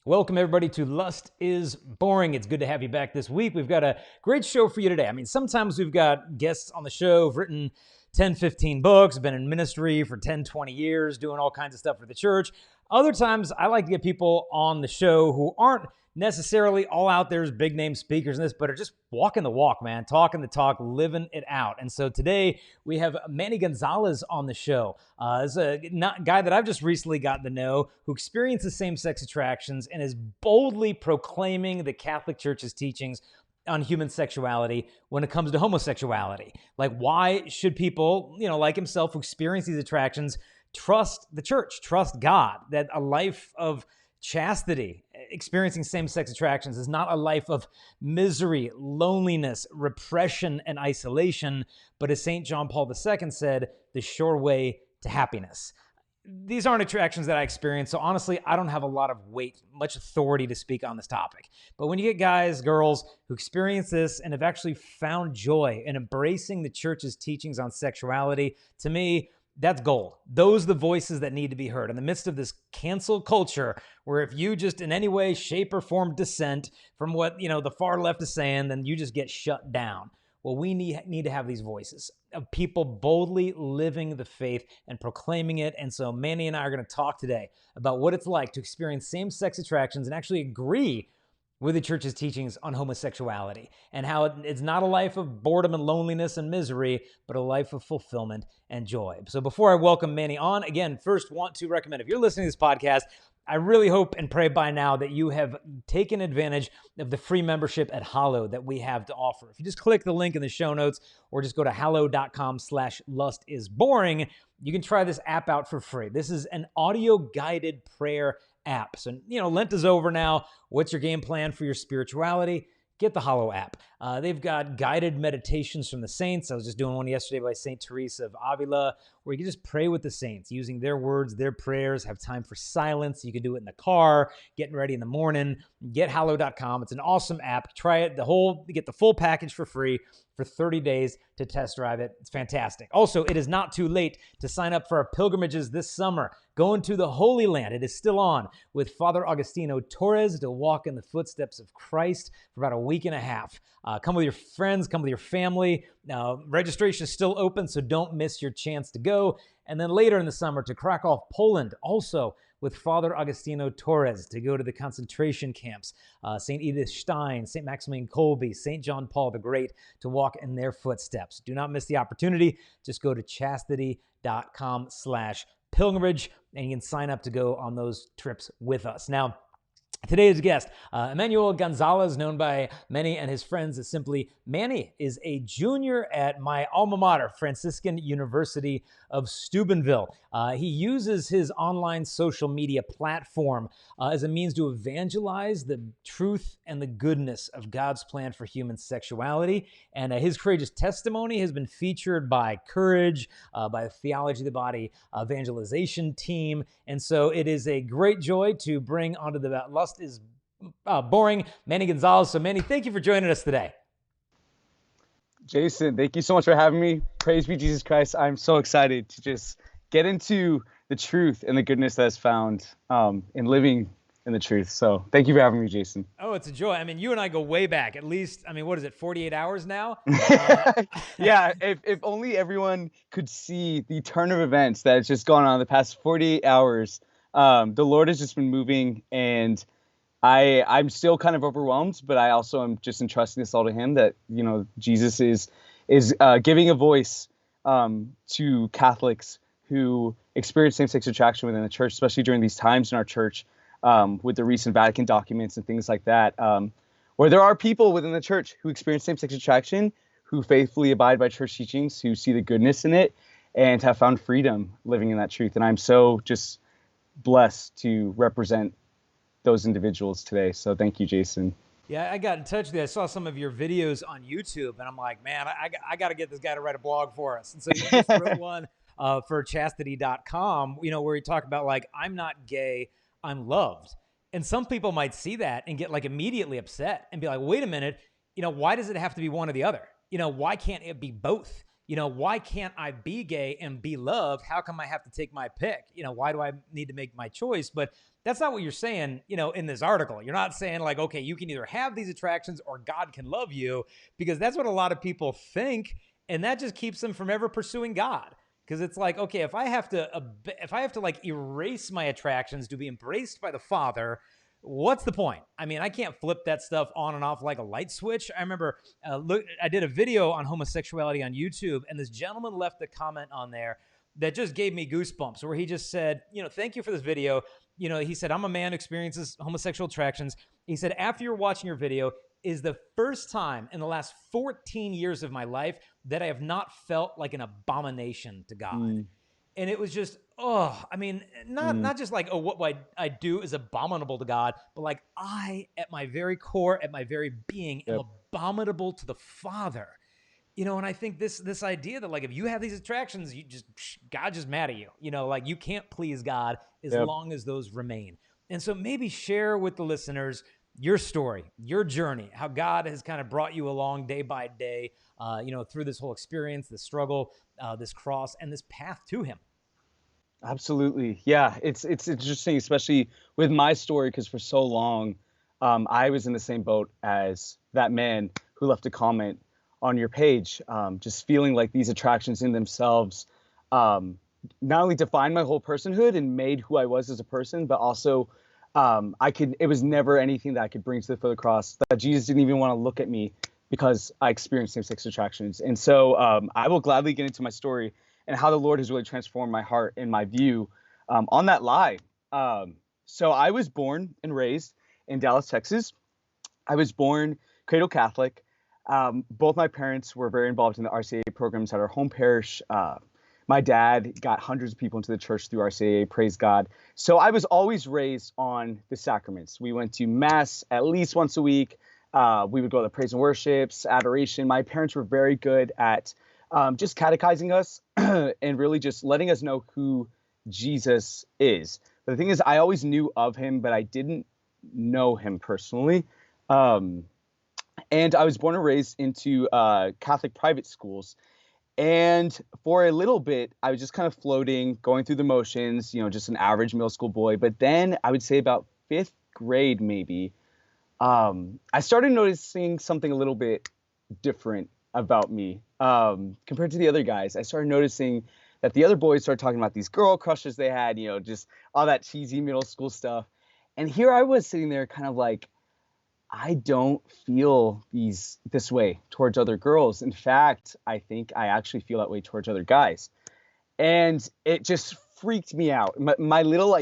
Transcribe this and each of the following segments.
Welcome, everybody, to Lust is Boring. It's good to have you back this week. We've got a great show for you today. I mean, sometimes we've got guests on the show who've written 10, 15 books, been in ministry for 10, 20 years, doing all kinds of stuff for the church. Other times, I like to get people on the show who aren't necessarily all out there as big name speakers in this, but are just walking the walk, man, talking the talk, living it out. And so today we have Manny Gonzalez on the show. Is a guy that I've just recently gotten to know who experiences same-sex attractions and is boldly proclaiming the Catholic Church's teachings on human sexuality when it comes to homosexuality. Like, why should people, like himself who experience these attractions, trust the church, trust God, that a life of chastity, experiencing same-sex attractions, is not a life of misery, loneliness, repression, and isolation, but as St. John Paul II said, the sure way to happiness. These aren't attractions that I experience, so honestly, I don't have a lot of weight, much authority to speak on this topic. But when you get guys, girls who experience this and have actually found joy in embracing the church's teachings on sexuality, to me, that's gold. Those are the voices that need to be heard in the midst of this cancel culture, where if you just in any way, shape, or form dissent from what the far left is saying, then you just get shut down. Well, we need to have these voices of people boldly living the faith and proclaiming it. And so Manny and I are going to talk today about what it's like to experience same-sex attractions and actually agree with the church's teachings on homosexuality, and how it's not a life of boredom and loneliness and misery, but a life of fulfillment and joy. So before I welcome Manny on, again, first want to recommend, if you're listening to this podcast, I really hope and pray by now that you have taken advantage of the free membership at Hallow that we have to offer. If you just click the link in the show notes or just go to hallow.com/lustisboring, you can try this app out for free. This is an audio-guided prayer app. So, Lent is over now. What's your game plan for your spirituality? Get the Hallow app. They've got guided meditations from the saints. I was just doing one yesterday by St. Teresa of Avila, where you can just pray with the saints using their words, their prayers, have time for silence. You can do it in the car, getting ready in the morning. Get hallow.com. It's an awesome app. Try it, get the full package for free for 30 days to test drive it. It's fantastic. Also, it is not too late to sign up for our pilgrimages this summer. Going to the Holy Land. It is still on with Father Agustino Torres to walk in the footsteps of Christ for about a week and a half. Come with your friends, come with your family. Registration is still open, so don't miss your chance to go. And then later in the summer to Krakow, Poland, also with Father Agustino Torres to go to the concentration camps, St. Edith Stein, St. Maximilian Kolbe, St. John Paul the Great, to walk in their footsteps. Do not miss the opportunity. Just go to chastity.com/pilgrimage, and you can sign up to go on those trips with us. Now, today's guest, Emmanuel Gonzalez, known by many and his friends as simply Manny, is a junior at my alma mater, Franciscan University of Steubenville. He uses his online social media platform as a means to evangelize the truth and the goodness of God's plan for human sexuality. And his courageous testimony has been featured by Courage, by the Theology of the Body evangelization team. And so it is a great joy to bring onto the Lust is Boring, Manny Gonzalez. So Manny, thank you for joining us today. Jason, thank you so much for having me. Praise be Jesus Christ. I'm so excited to just get into the truth and the goodness that's found in living in the truth. So thank you for having me, Jason. Oh, it's a joy. I mean, you and I go way back. At least, what is it, 48 hours now? Yeah, if only everyone could see the turn of events that has just gone on the past 48 hours. The Lord has just been moving, and I'm still kind of overwhelmed, but I also am just entrusting this all to Him, that Jesus is giving a voice to Catholics who experience same-sex attraction within the church, especially during these times in our church, with the recent Vatican documents and things like that, where there are people within the church who experience same-sex attraction, who faithfully abide by church teachings, who see the goodness in it, and have found freedom living in that truth. And I'm so just blessed to represent those individuals today. So thank you, Jason. Yeah, I got in touch with you. I saw some of your videos on YouTube, and I'm like, man, I got to get this guy to write a blog for us. And so you just wrote one for chastity.com, where you talk about, like, I'm not gay, I'm loved. And some people might see that and get like immediately upset and be like, wait a minute, why does it have to be one or the other? Why can't it be both? Why can't I be gay and be loved? How come I have to take my pick? Why do I need to make my choice? But that's not what you're saying, in this article. You're not saying like, okay, you can either have these attractions or God can love you, because that's what a lot of people think. And that just keeps them from ever pursuing God. Because it's like, okay, if I have to like erase my attractions to be embraced by the Father, what's the point? I mean, I can't flip that stuff on and off like a light switch. I remember I did a video on homosexuality on YouTube, and this gentleman left a comment on there that just gave me goosebumps, where he just said, thank you for this video. He said, I'm a man who experiences homosexual attractions. He said, after you're watching your video, is the first time in the last 14 years of my life that I have not felt like an abomination to God. And it was just, not just like, what I do is abominable to God, but like I, at my very core, at my very being, am abominable to the Father. And I think this idea that like, if you have these attractions, God's just mad at you. Like you can't please God as long as those remain. And so maybe share with the listeners your story, your journey, how God has kind of brought you along day by day, through this whole experience, this struggle, this cross, and this path to Him. Absolutely. Yeah, it's interesting, especially with my story, because for so long, I was in the same boat as that man who left a comment on your page, just feeling like these attractions in themselves not only defined my whole personhood and made who I was as a person, but also it was never anything that I could bring to the foot of the cross, that Jesus didn't even want to look at me because I experienced same-sex attractions. And so I will gladly get into my story and how the Lord has really transformed my heart and my view on that lie. So I was born and raised in Dallas, Texas. I was born cradle Catholic. Both my parents were very involved in the RCA programs at our home parish. My dad got hundreds of people into the church through RCA, praise God. So I was always raised on the sacraments. We went to Mass at least once a week. We would go to the praise and worships, adoration. My parents were very good at just catechizing us and really just letting us know who Jesus is. But the thing is, I always knew of Him, but I didn't know Him personally. And I was born and raised into Catholic private schools. And for a little bit, I was just kind of floating, going through the motions, just an average middle school boy. But then I would say about 5th grade, maybe, I started noticing something a little bit different about me compared to the other guys. I started noticing that the other boys started talking about these girl crushes they had, just all that cheesy middle school stuff. And here I was sitting there kind of like, I don't feel this way towards other girls. In fact, I think I actually feel that way towards other guys. And it just freaked me out. My little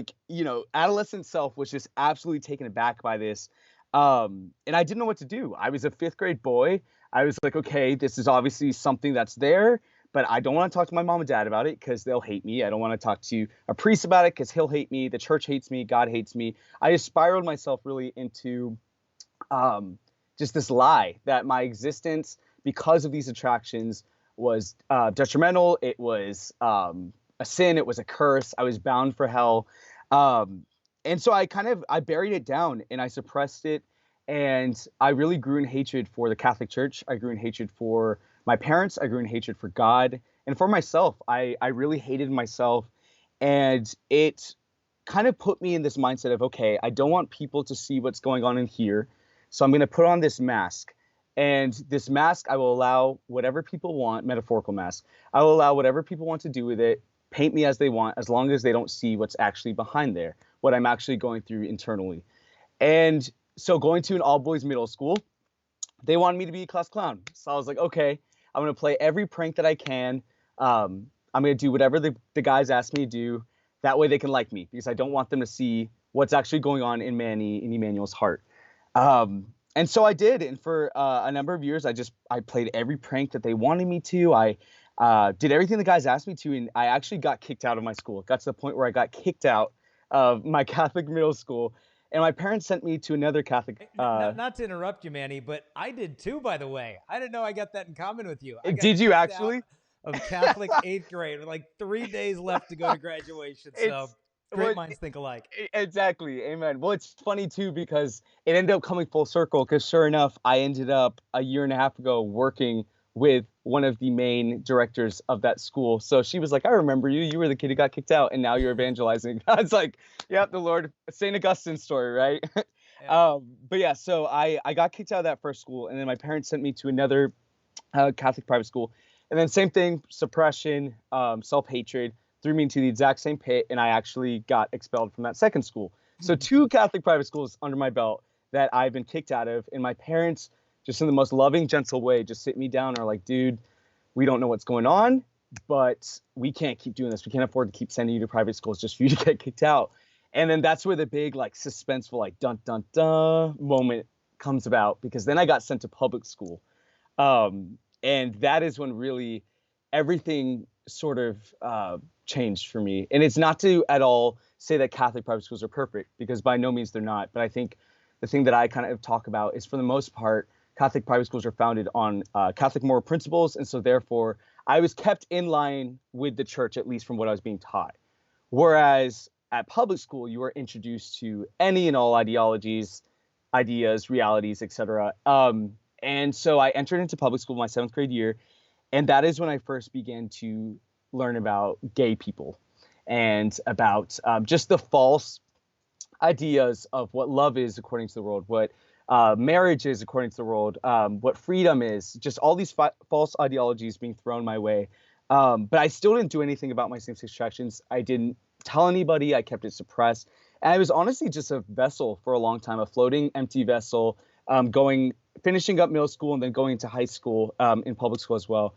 adolescent self was just absolutely taken aback by this. And I didn't know what to do. I was a 5th grade boy. I was like, okay, this is obviously something that's there, but I don't want to talk to my mom and dad about it because they'll hate me. I don't want to talk to a priest about it because he'll hate me. The church hates me. God hates me. I just spiraled myself really into just this lie that my existence, because of these attractions, was detrimental. It was a sin. It was a curse. I was bound for hell. And so I buried it down and I suppressed it. And I really grew in hatred for the Catholic Church. I grew in hatred for my parents. I grew in hatred for God and for myself. I really hated myself. And it kind of put me in this mindset of, okay, I don't want people to see what's going on in here. So I'm going to put on this mask. And this mask, I will allow whatever people want, metaphorical mask. I will allow whatever people want to do with it, paint me as they want, as long as they don't see what's actually behind there, what I'm actually going through internally. And so going to an all-boys middle school, they wanted me to be a class clown. So I was like, okay, I'm going to play every prank that I can. I'm going to do whatever the guys ask me to do. That way they can like me, because I don't want them to see what's actually going on in Emmanuel's heart. And so I did. And for a number of years, I played every prank that they wanted me to. I did everything the guys asked me to. And I actually got kicked out of my school. It got to the point where I got kicked out of my Catholic middle school. And my parents sent me to another Catholic. Not to interrupt you, Manny, but I did too, by the way. I didn't know I got that in common with you. Did you actually? Of Catholic 8th grade, with like 3 days left to go to graduation. So great minds think alike. Exactly. Amen. Well, it's funny too, because it ended up coming full circle, because sure enough, I ended up a year and a half ago working with one of the main directors of that school. So she was like, I remember you. You were the kid who got kicked out and now you're evangelizing. I was like, yep, the Lord, St. Augustine's story, right? Yeah. But yeah, so I got kicked out of that first school, and then my parents sent me to another Catholic private school. And then same thing, suppression, self-hatred, threw me into the exact same pit, and I actually got expelled from that second school. So 2 Catholic private schools under my belt that I've been kicked out of, and my parents, just in the most loving, gentle way, just sit me down and are like, dude, we don't know what's going on, but we can't keep doing this. We can't afford to keep sending you to private schools just for you to get kicked out. And then that's where the big, like, suspenseful, like, dun, dun, dun moment comes about, because then I got sent to public school. And that is when really everything sort of changed for me. And it's not to at all say that Catholic private schools are perfect, because by no means they're not. But I think the thing that I kind of talk about is, for the most part, Catholic private schools are founded on Catholic moral principles. And so therefore, I was kept in line with the church, at least from what I was being taught. Whereas at public school, you are introduced to any and all ideologies, ideas, realities, etc. And so I entered into public school my 7th grade year, and that is when I first began to learn about gay people and about just the false ideas of what love is according to the world, what marriage is according to the world, what freedom is, just all these false ideologies being thrown my way. But I still didn't do anything about my same-sex attractions. I didn't tell anybody. I kept it suppressed. And I was honestly just a vessel for a long time, a floating, empty vessel, finishing up middle school and then going to high school, in public school as well.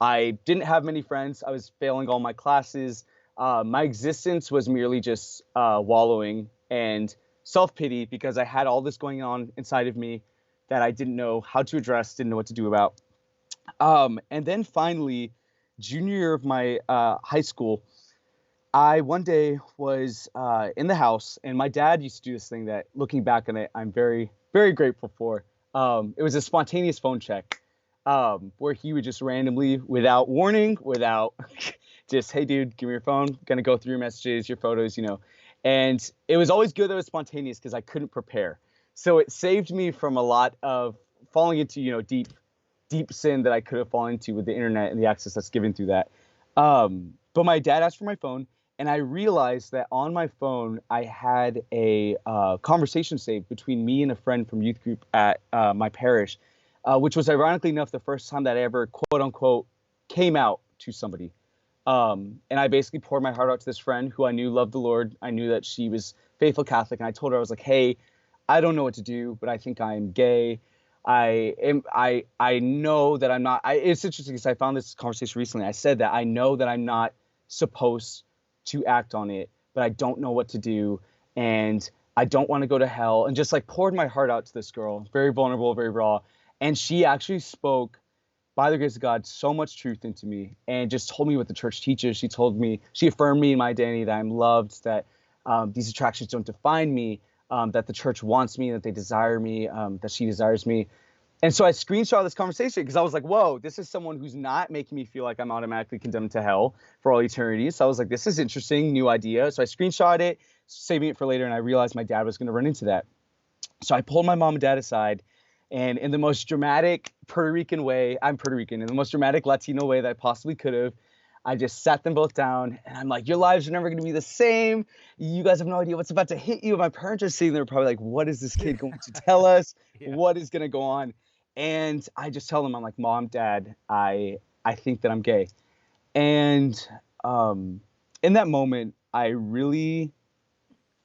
I didn't have many friends. I was failing all my classes. My existence was merely just wallowing and self-pity, because I had all this going on inside of me that I didn't know how to address, didn't know what to do about. And then finally, junior year of my high school, I one day was in the house, and my dad used to do this thing that, looking back on it, I'm very, very grateful for. It was a spontaneous phone check, where he would just randomly, without warning, without just, hey, dude, give me your phone. Gonna go through your messages, your photos, you know. And it was always good that it was spontaneous, because I couldn't prepare. So it saved me from a lot of falling into, you know, deep sin that I could have fallen into with the internet and the access that's given through that. But my dad asked for my phone, and I realized that on my phone I had a conversation saved between me and a friend from youth group at my parish, which was, ironically enough, the first time that I ever, quote unquote, came out to somebody. And I basically poured my heart out to this friend who I knew loved the Lord. I knew that she was faithful Catholic, and I told her, I was like, hey, I don't know what to do, but I think I'm gay. I know that I'm not. It's interesting, because I found this conversation recently. I said that I know that I'm not supposed to act on it, but I don't know what to do, and I don't want to go to hell, and just like poured my heart out to this girl, very vulnerable, very raw. And she actually spoke, by the grace of God, so much truth into me, and just told me what the church teaches. She told me, she affirmed me in my identity, that I'm loved, that these attractions don't define me, that the church wants me, that they desire me, that she desires me. And so I screenshot this conversation, because I was like, whoa, this is someone who's not making me feel like I'm automatically condemned to hell for all eternity. So I was like, this is interesting, new idea. So I screenshot it, saving it for later, and I realized my dad was going to run into that. So I pulled my mom and dad aside, and in the most dramatic Puerto Rican way, I'm Puerto Rican, in the most dramatic Latino way that I possibly could have, I just sat them both down, and I'm like, your lives are never going to be the same. You guys have no idea what's about to hit you. My parents are sitting there probably like, what is this kid going to tell us? Yeah. What is going to go on? And I just tell them, I'm like, Mom, Dad, I think that I'm gay. And in that moment, I really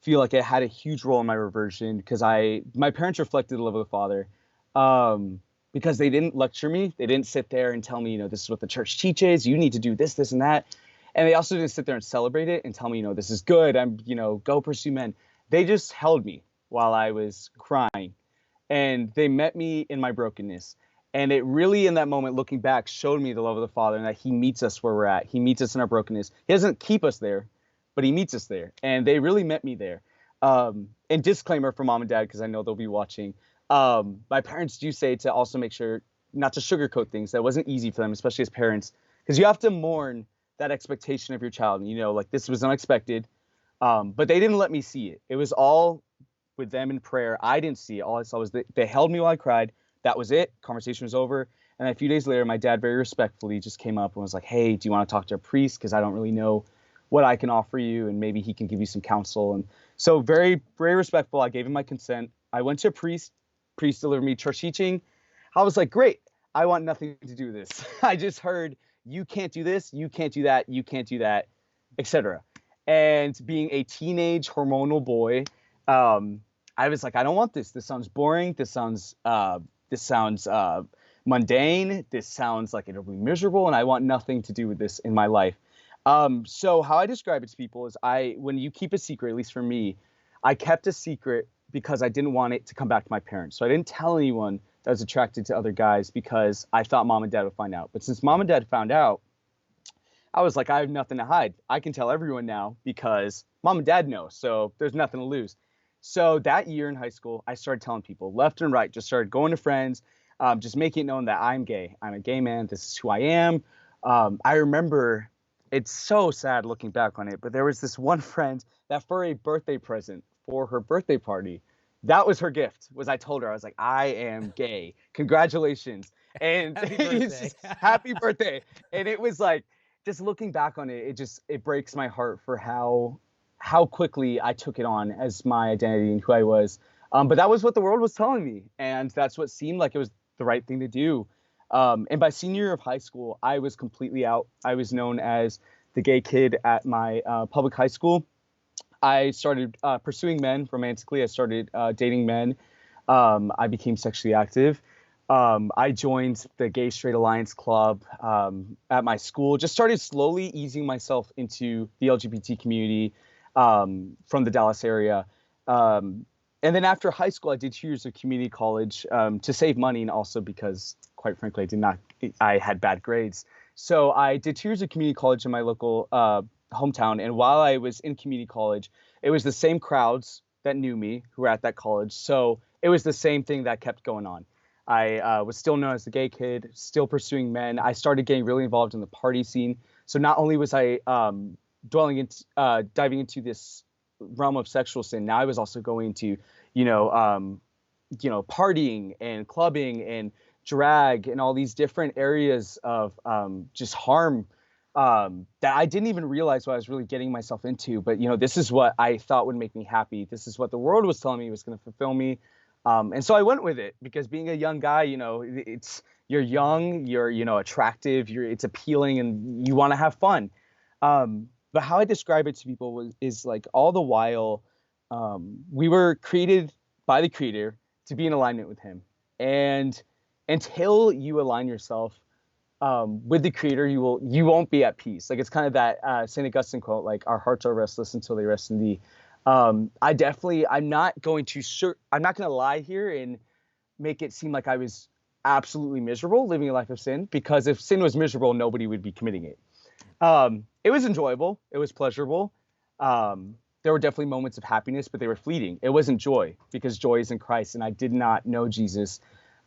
feel like it had a huge role in my reversion, because my parents reflected the love of the Father, because they didn't lecture me. They didn't sit there and tell me, you know, this is what the church teaches. You need to do this, this, and that. And they also didn't sit there and celebrate it and tell me, you know, this is good. Go pursue men. They just held me while I was crying. And they met me in my brokenness. And it really, in that moment, looking back, showed me the love of the Father, and that he meets us where we're at. He meets us in our brokenness. He doesn't keep us there, but he meets us there. And they really met me there. And disclaimer for Mom and Dad, because I know they'll be watching. My parents do say to also make sure not to sugarcoat things. That wasn't easy for them, especially as parents, because you have to mourn that expectation of your child. And, you know, like, this was unexpected. But they didn't let me see it. It was all with them in prayer. I didn't see it. All I saw was they held me while I cried. That was it. Conversation was over. And a few days later, my dad very respectfully just came up and was like, hey, do you want to talk to a priest? Because I don't really know what I can offer you, and maybe he can give you some counsel. And so very, very respectful. I gave him my consent. I went to a priest. Priest delivered me church teaching. I was like, great. I want nothing to do with this. I just heard, you can't do this, you can't do that, you can't do that, etc. And being a teenage hormonal boy, I was like, I don't want this. This sounds boring. This sounds mundane. This sounds like it'll be miserable, and I want nothing to do with this in my life. So how I describe it to people is when you keep a secret, at least for me, I kept a secret because I didn't want it to come back to my parents. So I didn't tell anyone that I was attracted to other guys because I thought mom and dad would find out. But since mom and dad found out, I was like, I have nothing to hide. I can tell everyone now because mom and dad know. So there's nothing to lose. So that year in high school, I started telling people left and right, just started going to friends, just making it known that I'm gay. I'm a gay man. This is who I am. I remember, it's so sad looking back on it, but there was this one friend that for a birthday present for her birthday party, that was her gift, was I told her, I was like, I am gay. Congratulations. And Happy it's birthday. just, happy birthday. And it was like, just looking back on it, it breaks my heart for how quickly I took it on as my identity and who I was. But that was what the world was telling me. And that's what seemed like it was the right thing to do. And by senior year of high school, I was completely out. I was known as the gay kid at my public high school. I started pursuing men romantically. I started dating men. I became sexually active. I joined the Gay Straight Alliance Club at my school. Just started slowly easing myself into the LGBT community from the Dallas area. And then after high school, I did 2 years of community college to save money, and also because, quite frankly, I had bad grades. So I did 2 years of community college in my local hometown. And while I was in community college, it was the same crowds that knew me who were at that college. So it was the same thing that kept going on. I was still known as the gay kid, still pursuing men. I started getting really involved in the party scene. So not only was I diving into this realm of sexual sin, now I was also going to, partying and clubbing and drag and all these different areas of just harm that I didn't even realize what I was really getting myself into. But, this is what I thought would make me happy. This is what the world was telling me was going to fulfill me. And so I went with it because being a young guy, you're young, you're, attractive, it's appealing, and you want to have fun. But how I describe it to people is like all the while, we were created by the Creator to be in alignment with Him. And until you align yourself with the Creator, you won't be at peace. Like it's kind of that St. Augustine quote, like our hearts are restless until they rest in Thee. I'm not going to lie here and make it seem like I was absolutely miserable living a life of sin, because if sin was miserable, nobody would be committing it. It was enjoyable. It was pleasurable. There were definitely moments of happiness, but they were fleeting. It wasn't joy, because joy is in Christ, and I did not know Jesus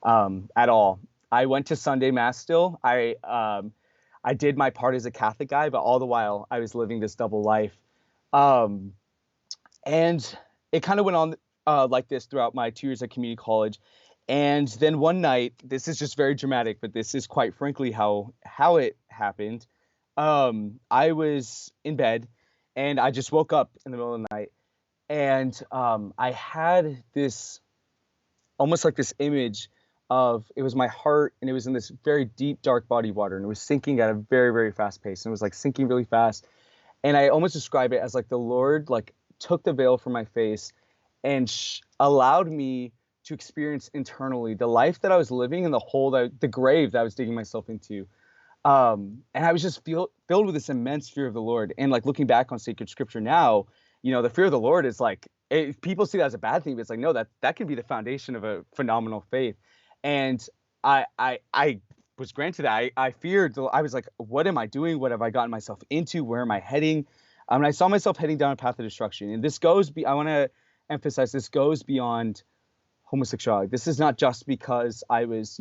at all. I went to Sunday Mass still. I did my part as a Catholic guy, but all the while I was living this double life. And it kind of went on like this throughout my 2 years at community college. And then one night, this is just very dramatic, but this is quite frankly how it happened. I was in bed and I just woke up in the middle of the night, and I had this almost like this image of, it was my heart, and it was in this very deep, dark body of water, and it was sinking at a very, very fast pace. And it was like sinking really fast. And I almost describe it as like the Lord like took the veil from my face and allowed me to experience internally the life that I was living and the grave that I was digging myself into. And I was just filled with this immense fear of the Lord. And like looking back on sacred scripture now, the fear of the Lord is like, people see that as a bad thing, but it's like, no, that can be the foundation of a phenomenal faith. And I was granted that. I feared. I was like, what am I doing? What have I gotten myself into? Where am I heading? And I saw myself heading down a path of destruction. And this I want to emphasize, this goes beyond homosexuality. This is not just because I was,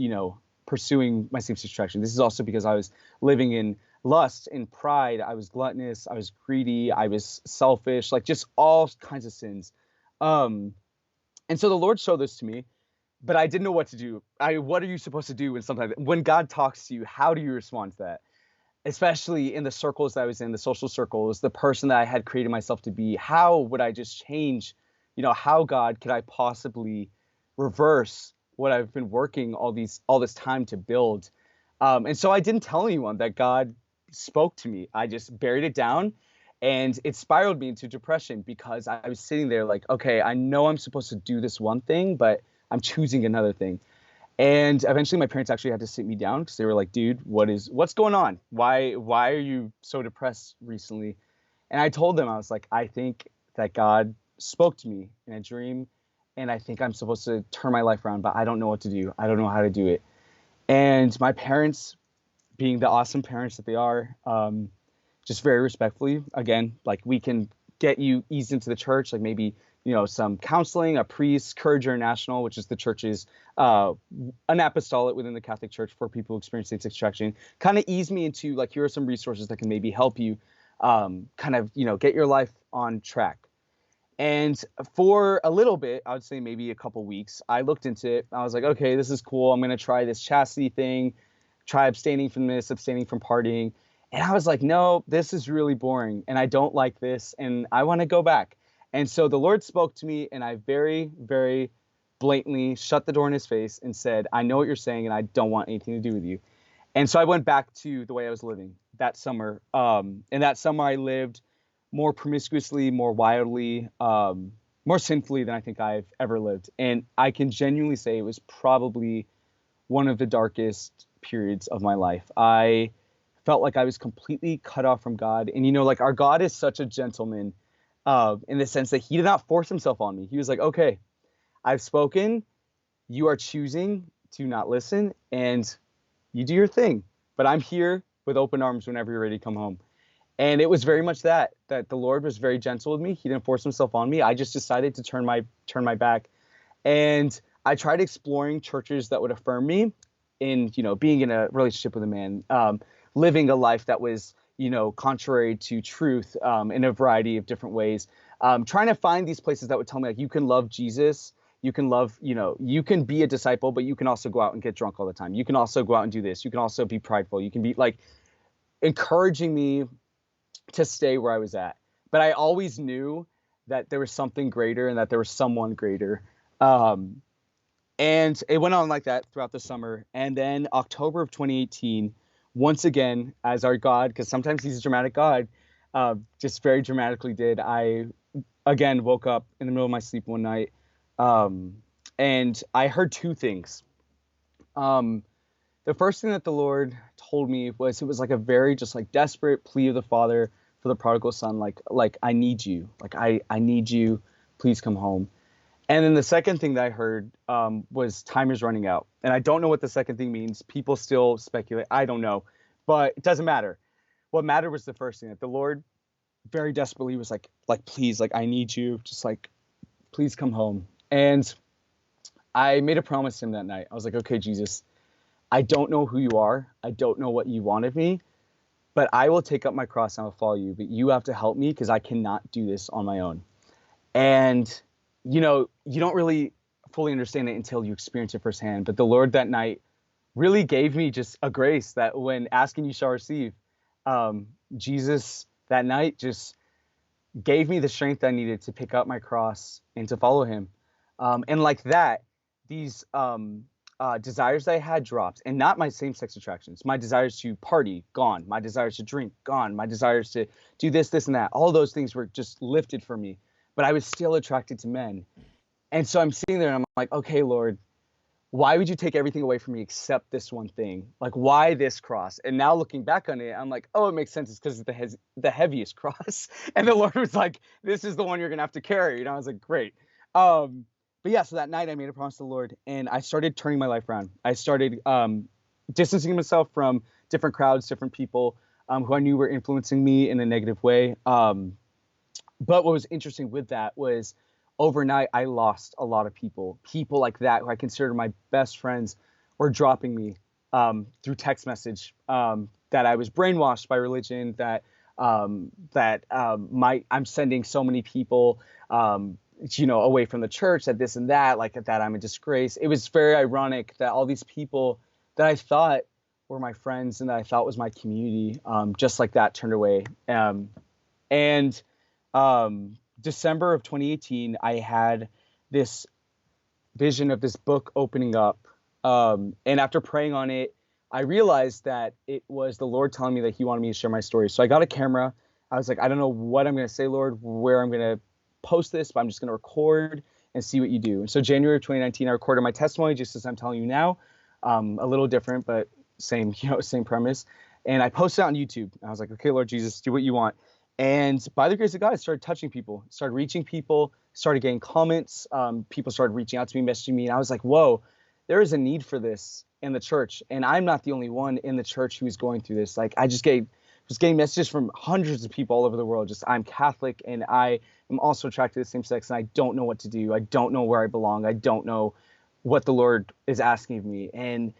pursuing my same-sex attraction. This is also because I was living in lust and pride. I was gluttonous. I was greedy. I was selfish, like just all kinds of sins. And so the Lord showed this to me but I didn't know what to do. What are you supposed to do when God talks to you? How do you respond to that? Especially in the circles that I was in, the social circles, the person that I had created myself to be. How would I just change? How, God, could I possibly reverse what I've been working all this time to build? And so I didn't tell anyone that God spoke to me. I just buried it down, and it spiraled me into depression because I was sitting there like, okay, I know I'm supposed to do this one thing, but I'm choosing another thing. And eventually my parents actually had to sit me down because they were like, dude, what's going on? Why are you so depressed recently? And I told them, I was like, I think that God spoke to me in a dream, and I think I'm supposed to turn my life around, but I don't know what to do. I don't know how to do it. And my parents, being the awesome parents that they are, just very respectfully, again, like, we can get you eased into the church, like maybe, some counseling, a priest, Courage International, which is the church's an apostolate within the Catholic Church for people who experience same-sex attraction, kind of ease me into, like, here are some resources that can maybe help you kind of, get your life on track. And for a little bit, I would say maybe a couple weeks, I looked into it. I was like, okay, this is cool. I'm going to try this chastity thing, try abstaining from this, abstaining from partying. And I was like, no, this is really boring, and I don't like this, and I want to go back. And so the Lord spoke to me, and I very, very blatantly shut the door in his face and said, I know what you're saying, and I don't want anything to do with you. And so I went back to the way I was living that summer. And that summer I lived more promiscuously, more wildly, more sinfully than I think I've ever lived. And I can genuinely say it was probably one of the darkest periods of my life. I felt like I was completely cut off from God. And, like, our God is such a gentleman in the sense that he did not force himself on me. He was like, okay, I've spoken. You are choosing to not listen, and you do your thing. But I'm here with open arms whenever you're ready to come home. And it was very much that the Lord was very gentle with me. He didn't force himself on me. I just decided to turn my back. And I tried exploring churches that would affirm me in, being in a relationship with a man, living a life that was, contrary to truth in a variety of different ways. Trying to find these places that would tell me, like, you can love Jesus. You can love, you can be a disciple, but you can also go out and get drunk all the time. You can also go out and do this. You can also be prideful. You can be, like, encouraging me to stay where I was at. But I always knew that there was something greater and that there was someone greater. And it went on like that throughout the summer. And then October of 2018, once again, as our God, because sometimes he's a dramatic God, just very dramatically I again woke up in the middle of my sleep one night. And I heard two things. The first thing that the Lord told me was, it was like a very just like desperate plea of the Father for the prodigal son, like I need you, like I need you, please come home. And then the second thing that I heard was time is running out. And I don't know what the second thing means. People still speculate. I don't know, but it doesn't matter. What mattered was the first thing, that the Lord very desperately was like, please, like, I need you, just like, please come home. And I made a promise to him that night. I was like, okay, Jesus, I don't know who you are. I don't know what you want of me, but I will take up my cross and I will follow you. But you have to help me because I cannot do this on my own. And, you don't really fully understand it until you experience it firsthand. But the Lord that night really gave me just a grace that when asking you shall receive. Jesus that night just gave me the strength I needed to pick up my cross and to follow him. And like that, these desires that I had dropped, and not my same-sex attractions. My desires to party, gone. My desires to drink, gone. My desires to do this, and that. All those things were just lifted from me. But I was still attracted to men. And so I'm sitting there and I'm like, okay, Lord, why would you take everything away from me except this one thing? Like, why this cross? And now looking back on it, I'm like, oh, it makes sense. It's because it's the heaviest cross. And the Lord was like, this is the one you're going to have to carry. And I was like, great. But yeah, so that night I made a promise to the Lord and I started turning my life around. I started distancing myself from different crowds, different people who I knew were influencing me in a negative way. But what was interesting with that was overnight, I lost a lot of people like that who I considered my best friends were dropping me through text message, that I was brainwashed by religion, that I'm sending so many people away from the church, that this and that, like that I'm a disgrace. It was very ironic that all these people that I thought were my friends and that I thought was my community, just like that, turned away. And December of 2018, I had this vision of this book opening up. And after praying on it, I realized that it was the Lord telling me that he wanted me to share my story. So I got a camera. I was like, I don't know what I'm going to say, Lord, where I'm going to post this, but I'm just going to record and see what you do. And so January of 2019, I recorded my testimony just as I'm telling you now, a little different, but same premise. And I posted it on YouTube. I was like, okay, Lord Jesus, do what you want. And by the grace of God, I started touching people, started reaching people, started getting comments. People started reaching out to me, messaging me. And I was like, whoa, there is a need for this in the church. And I'm not the only one in the church who's going through this. Like, I just was getting messages from hundreds of people all over the world. Just, I'm Catholic and I am also attracted to the same sex and I don't know what to do. I don't know where I belong. I don't know what the Lord is asking of me. And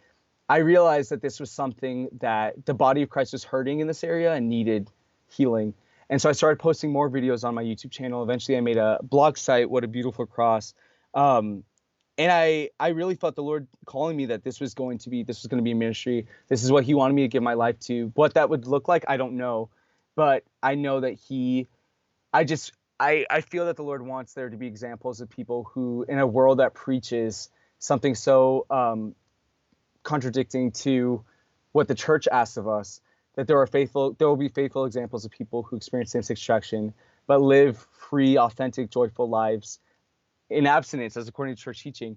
I realized that this was something that the body of Christ was hurting in this area and needed healing. And so I started posting more videos on my YouTube channel. Eventually I made a blog site, What a Beautiful Cross. And I really felt the Lord calling me that this was going to be a ministry. This is what he wanted me to give my life to. What that would look like, I don't know. But I know that I feel that the Lord wants there to be examples of people who, in a world that preaches something so contradicting to what the church asks of us, that there will be faithful examples of people who experience same-sex attraction, but live free, authentic, joyful lives in abstinence, as according to church teaching.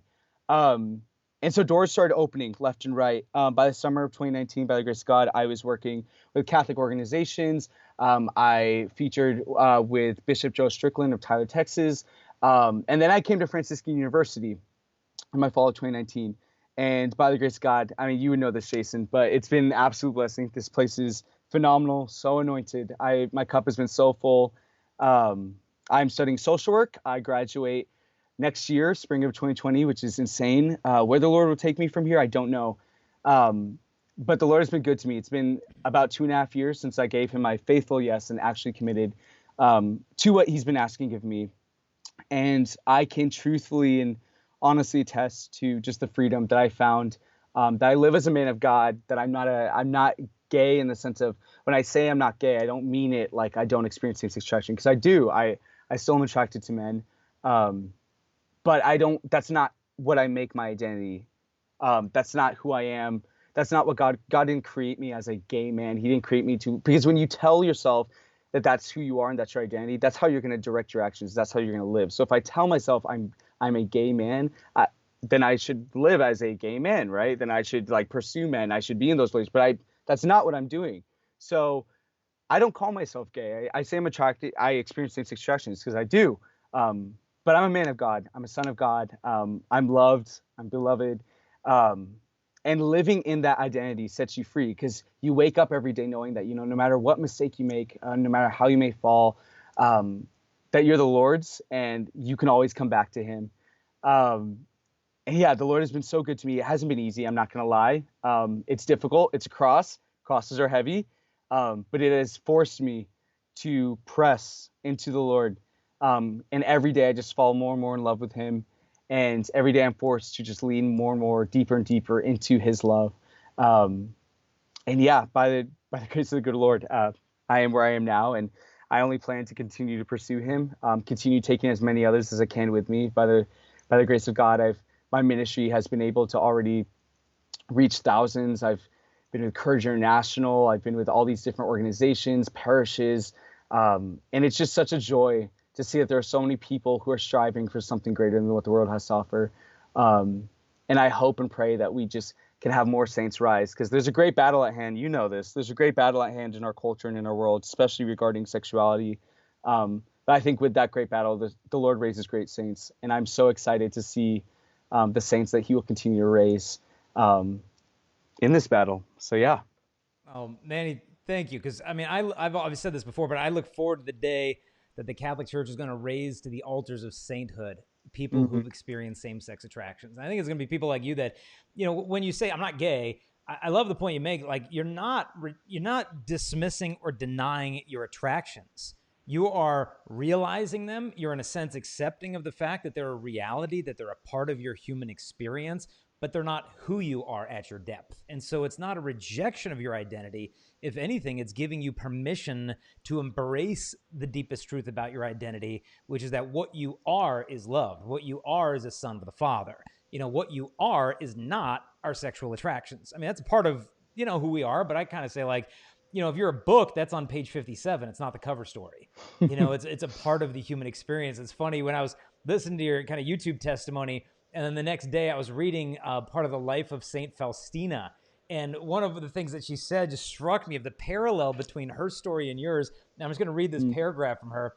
And so doors started opening left and right. By the summer of 2019, by the grace of God, I was working with Catholic organizations. I featured with Bishop Joe Strickland of Tyler, Texas. And then I came to Franciscan University in my fall of 2019. And by the grace of God, I mean, you would know this, Jason, but it's been an absolute blessing. This place is phenomenal, so anointed. My cup has been so full. I'm studying social work. I graduate next year, spring of 2020, which is insane. Where the Lord will take me from here, I don't know. But the Lord has been good to me. It's been about 2.5 years since I gave him my faithful yes and actually committed to what he's been asking of me. And I can truthfully and honestly attest to just the freedom that I found, that I live as a man of God, that I'm not gay in the sense of, when I say I'm not gay, I don't mean it like I don't experience same-sex attraction, because I do. I still am attracted to men. But that's not what I make my identity. That's not who I am. That's not what God didn't create me as a gay man. He didn't create me because when you tell yourself that that's who you are and that's your identity, that's how you're going to direct your actions. That's how you're going to live. So if I tell myself I'm a gay man, then I should live as a gay man, right? Then I should pursue men. I should be in those places, but that's not what I'm doing. So I don't call myself gay. I say I'm attracted. I experience same-sex attractions because I do. But I'm a man of God. I'm a son of God. I'm loved. I'm beloved. And living in that identity sets you free, because you wake up every day knowing that, no matter what mistake you make, no matter how you may fall, that you're the Lord's and you can always come back to him. And yeah, the Lord has been so good to me. It hasn't been easy. I'm not going to lie. It's difficult. It's a cross. Crosses are heavy. But it has forced me to press into the Lord. And every day I just fall more and more in love with him. And every day I'm forced to just lean more and more, deeper and deeper into his love. And yeah, by the grace of the good Lord, I am where I am now. And I only plan to continue to pursue him, continue taking as many others as I can with me. By the grace of God, my ministry has been able to already reach thousands. I've been with Courage International. I've been with all these different organizations, parishes. And it's just such a joy to see that there are so many people who are striving for something greater than what the world has to offer. And I hope and pray that we just can have more saints rise, because there's a great battle at hand. You know this. There's a great battle at hand in our culture and in our world, especially regarding sexuality. But I think with that great battle, the Lord raises great saints. And I'm so excited to see the saints that he will continue to raise in this battle. So, yeah. Oh, Manny, thank you. Because, I mean, I've always said this before, but I look forward to the day that the Catholic Church is going to raise to the altars of sainthood people who've experienced same-sex attractions. And I think it's going to be people like you that, when you say I'm not gay, I love the point you make. Like, you're not dismissing or denying your attractions. You are realizing them. You're, in a sense, accepting of the fact that they're a reality, that they're a part of your human experience, but they're not who you are at your depth. And so it's not a rejection of your identity. If anything, it's giving you permission to embrace the deepest truth about your identity, which is that what you are is loved. What you are is a son of the Father. What you are is not our sexual attractions. I mean, that's a part of, who we are, but I kind of say, like, if you're a book, that's on page 57. It's not the cover story. It's a part of the human experience. It's funny, when I was listening to your kind of YouTube testimony, and then the next day I was reading part of the life of Saint Faustina. And one of the things that she said just struck me, of the parallel between her story and yours. Now I'm just going to read this paragraph from her.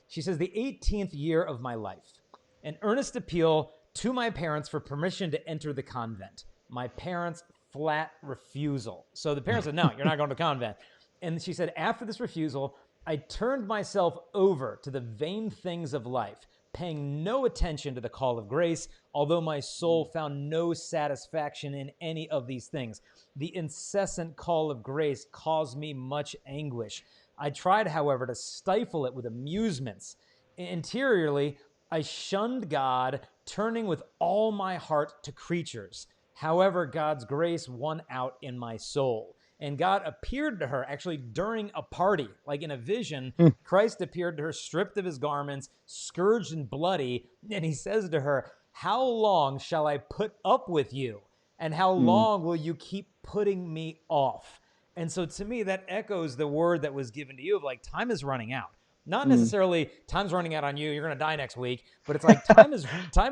She says, "The 18th year of my life, an earnest appeal to my parents for permission to enter the convent. My parents' flat refusal." So the parents said, "No, you're not going to convent." And she said, "After this refusal, I turned myself over to the vain things of life, paying no attention to the call of grace, although my soul found no satisfaction in any of these things. The incessant call of grace caused me much anguish. I tried, however, to stifle it with amusements. Interiorly, I shunned God, turning with all my heart to creatures. However, God's grace won out in my soul. And God appeared to her actually during a party, like in a vision. Christ appeared to her stripped of his garments, scourged and bloody. And he says to her, 'How long shall I put up with you? And how long will you keep putting me off?'" And so to me, that echoes the word that was given to you of, like, time is running out. Not necessarily time's running out on you, you're going to die next week, but it's like time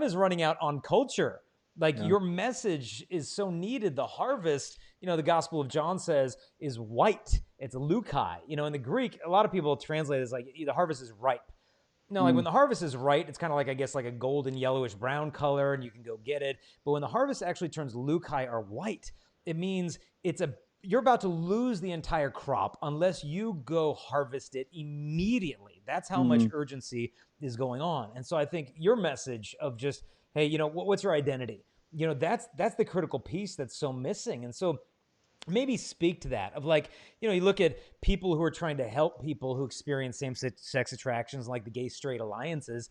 is running out on culture. Like, your message is so needed. The harvest, the Gospel of John says, is white. It's leukai. In the Greek, a lot of people translate it as like, the harvest is ripe. No, like when the harvest is ripe, it's kind of like, I guess, like a golden yellowish brown color, and you can go get it. But when the harvest actually turns leukai, or white, it means you're about to lose the entire crop unless you go harvest it immediately. That's how much urgency is going on. And so I think your message of just, hey, what's your identity? That's the critical piece that's so missing. And so maybe speak to that of, like, you look at people who are trying to help people who experience same-sex attractions, like the gay straight alliances.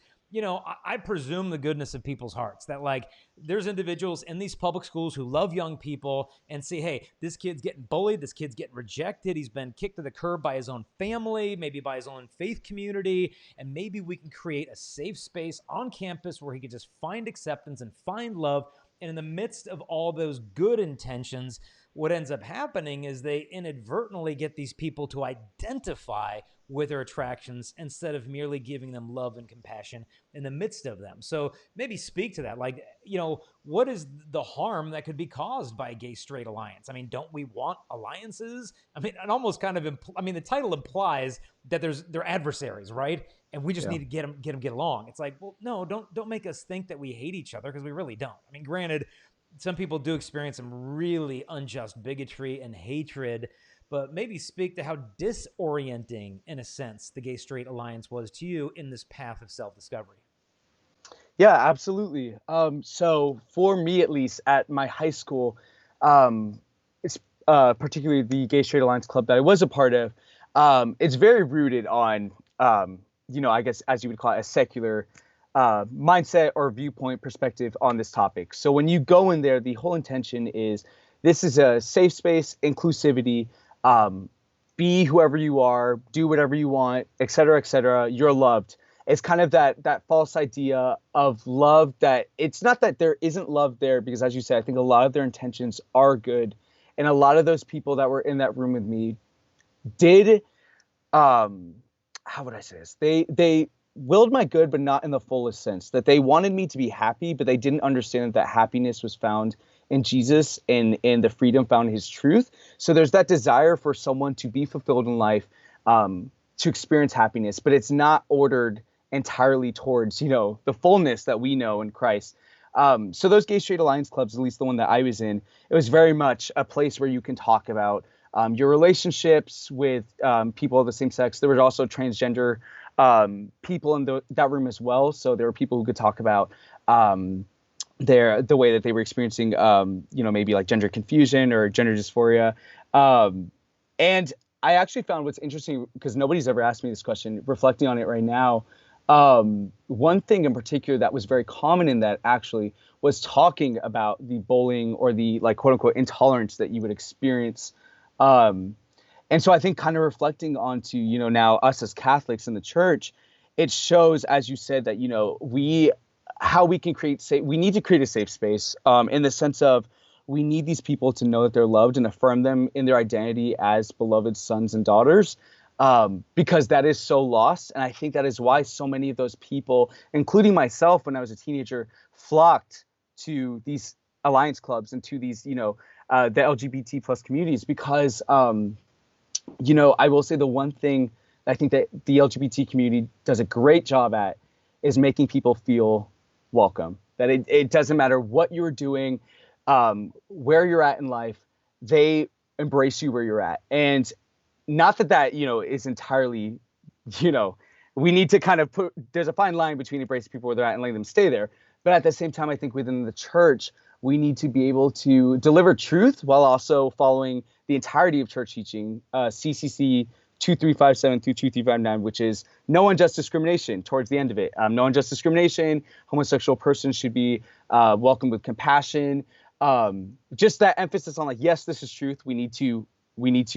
I presume the goodness of people's hearts, that, like, there's individuals in these public schools who love young people and say, hey, this kid's getting bullied, this kid's getting rejected, he's been kicked to the curb by his own family, maybe by his own faith community, and maybe we can create a safe space on campus where he can just find acceptance and find love. And in the midst of all those good intentions, what ends up happening is they inadvertently get these people to identify with their attractions instead of merely giving them love and compassion in the midst of them. So maybe speak to that. Like, what is the harm that could be caused by a gay straight alliance? I mean, don't we want alliances? I mean, it almost kind of, the title implies that they're adversaries, right? And we just need to get along. It's like, well, no, don't make us think that we hate each other, because we really don't. I mean, granted, some people do experience some really unjust bigotry and hatred, but maybe speak to how disorienting, in a sense, the gay straight alliance was to you in this path of self-discovery. Yeah, absolutely. So for me, at least at my high school, it's particularly the Gay Straight Alliance Club that I was a part of. It's very rooted on, I guess, as you would call it, a secular mindset or viewpoint perspective on this topic. So when you go in there, the whole intention is this is a safe space, inclusivity, be whoever you are, do whatever you want, et cetera, you're loved. It's kind of that false idea of love, that it's not that there isn't love there, because as you said, I think a lot of their intentions are good. And a lot of those people that were in that room with me did, how would I say this? They willed my good, but not in the fullest sense. That they wanted me to be happy, but they didn't understand that happiness was found in Jesus and in the freedom found in his truth. So there's that desire for someone to be fulfilled in life, to experience happiness, but it's not ordered entirely towards, the fullness that we know in Christ. So those Gay Straight Alliance clubs, at least the one that I was in, it was very much a place where you can talk about your relationships with people of the same sex. There were also transgender people in that room as well. So there were people who could talk about the way that they were experiencing, maybe like gender confusion or gender dysphoria. And I actually found what's interesting, because nobody's ever asked me this question, reflecting on it right now. One thing in particular that was very common in that actually was talking about the bullying or the like quote unquote intolerance that you would experience. Um, and so I think kind of reflecting onto, now us as Catholics in the church, it shows, as you said, that, how we can we need to create a safe space, in the sense of we need these people to know that they're loved and affirm them in their identity as beloved sons and daughters, because that is so lost. And I think that is why so many of those people, including myself when I was a teenager, flocked to these alliance clubs and to these, the LGBT plus communities, because, I will say the one thing I think that the LGBT community does a great job at is making people feel welcome, that it doesn't matter what you're doing, where you're at in life, they embrace you where you're at. And not that, is entirely, we need to kind of there's a fine line between embracing people where they're at and letting them stay there. But at the same time, I think within the church, we need to be able to deliver truth while also following the entirety of church teaching, CCC 2357 through 2359, which is no unjust discrimination towards the end of it. No unjust discrimination. Homosexual persons should be welcomed with compassion. Just that emphasis on like, yes, this is truth. We need to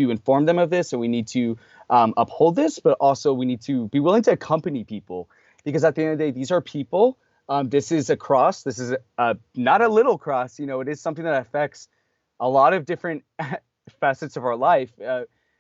inform them of this, and we need to uphold this, but also we need to be willing to accompany people, because at the end of the day, these are people. This is a cross. This is not a little cross. It is something that affects a lot of different facets of our life.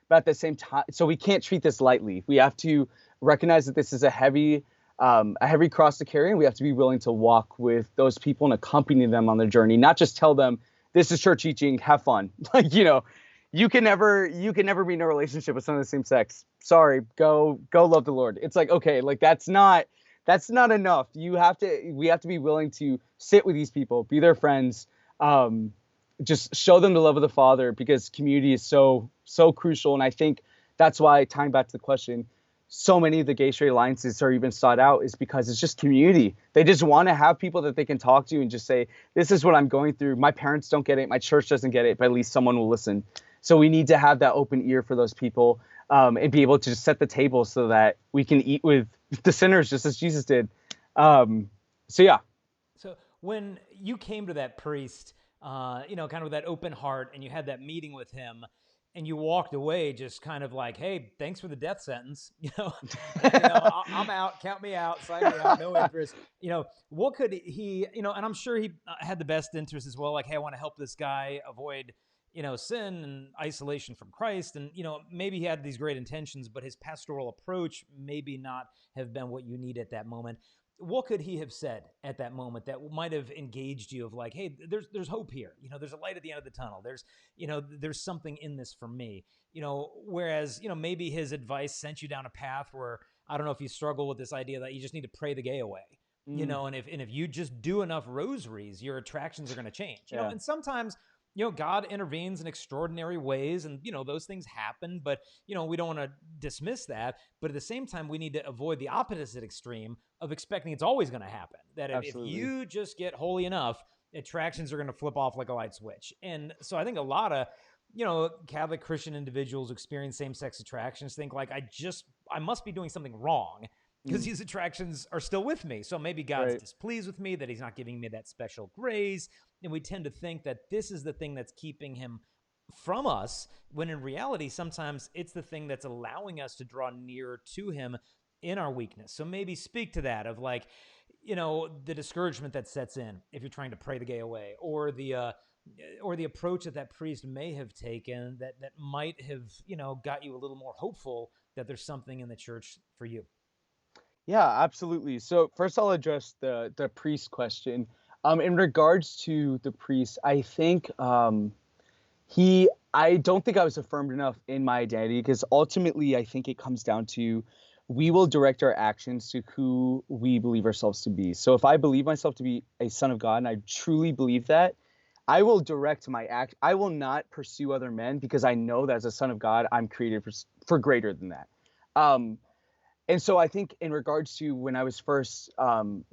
But at the same time, so we can't treat this lightly. We have to recognize that this is a heavy cross to carry, and we have to be willing to walk with those people and accompany them on their journey, not just tell them this is church teaching, have fun. Like, you can never be in a relationship with someone of the same sex. Sorry, go love the Lord. It's like, okay, like that's not enough. We have to be willing to sit with these people, be their friends, just show them the love of the Father, because community is so crucial. And I think that's why, tying back to the question, so many of the gay straight alliances are even sought out, is because it's just community. They just want to have people that they can talk to and just say, this is what I'm going through. My parents don't get it. My church doesn't get it, but at least someone will listen. So we need to have that open ear for those people, and be able to just set the table so that we can eat with the sinners just as Jesus did. Yeah. So when you came to that priest, kind of with that open heart, and you had that meeting with him, and you walked away just kind of like, hey, thanks for the death sentence. I'm out, count me out, sign me out, no interest. What could he, and I'm sure he had the best interest as well. Like, hey, I want to help this guy avoid, sin and isolation from Christ. And, maybe he had these great intentions, but his pastoral approach maybe not have been what you need at that moment. What could he have said at that moment that might have engaged you of like, hey, there's hope here. There's a light at the end of the tunnel. There's something in this for me. Whereas, maybe his advice sent you down a path where, I don't know if you struggle with this idea that you just need to pray the gay away. And if you just do enough rosaries, your attractions are going to change. And sometimes God intervenes in extraordinary ways, and, those things happen, but, we don't want to dismiss that. But at the same time, we need to avoid the opposite extreme of expecting it's always going to happen. That if you just get holy enough, attractions are going to flip off like a light switch. And so I think a lot of, Catholic Christian individuals experience same-sex attractions think like, I must be doing something wrong, because these attractions are still with me. So maybe God's displeased with me, that he's not giving me that special grace. And we tend to think that this is the thing that's keeping him from us, when in reality, sometimes it's the thing that's allowing us to draw nearer to him in our weakness. So maybe speak to that of like, the discouragement that sets in if you're trying to pray the gay away, or the approach that priest may have taken that might have, got you a little more hopeful that there's something in the church for you. Yeah, absolutely. So first I'll address the priest question. In regards to the priest, I think I don't think I was affirmed enough in my identity, because ultimately I think it comes down to, we will direct our actions to who we believe ourselves to be. So if I believe myself to be a son of God, and I truly believe that, I will direct my act. I will not pursue other men, because I know that as a son of God, I'm created for greater than that. And so I think in regards to when I was first, kind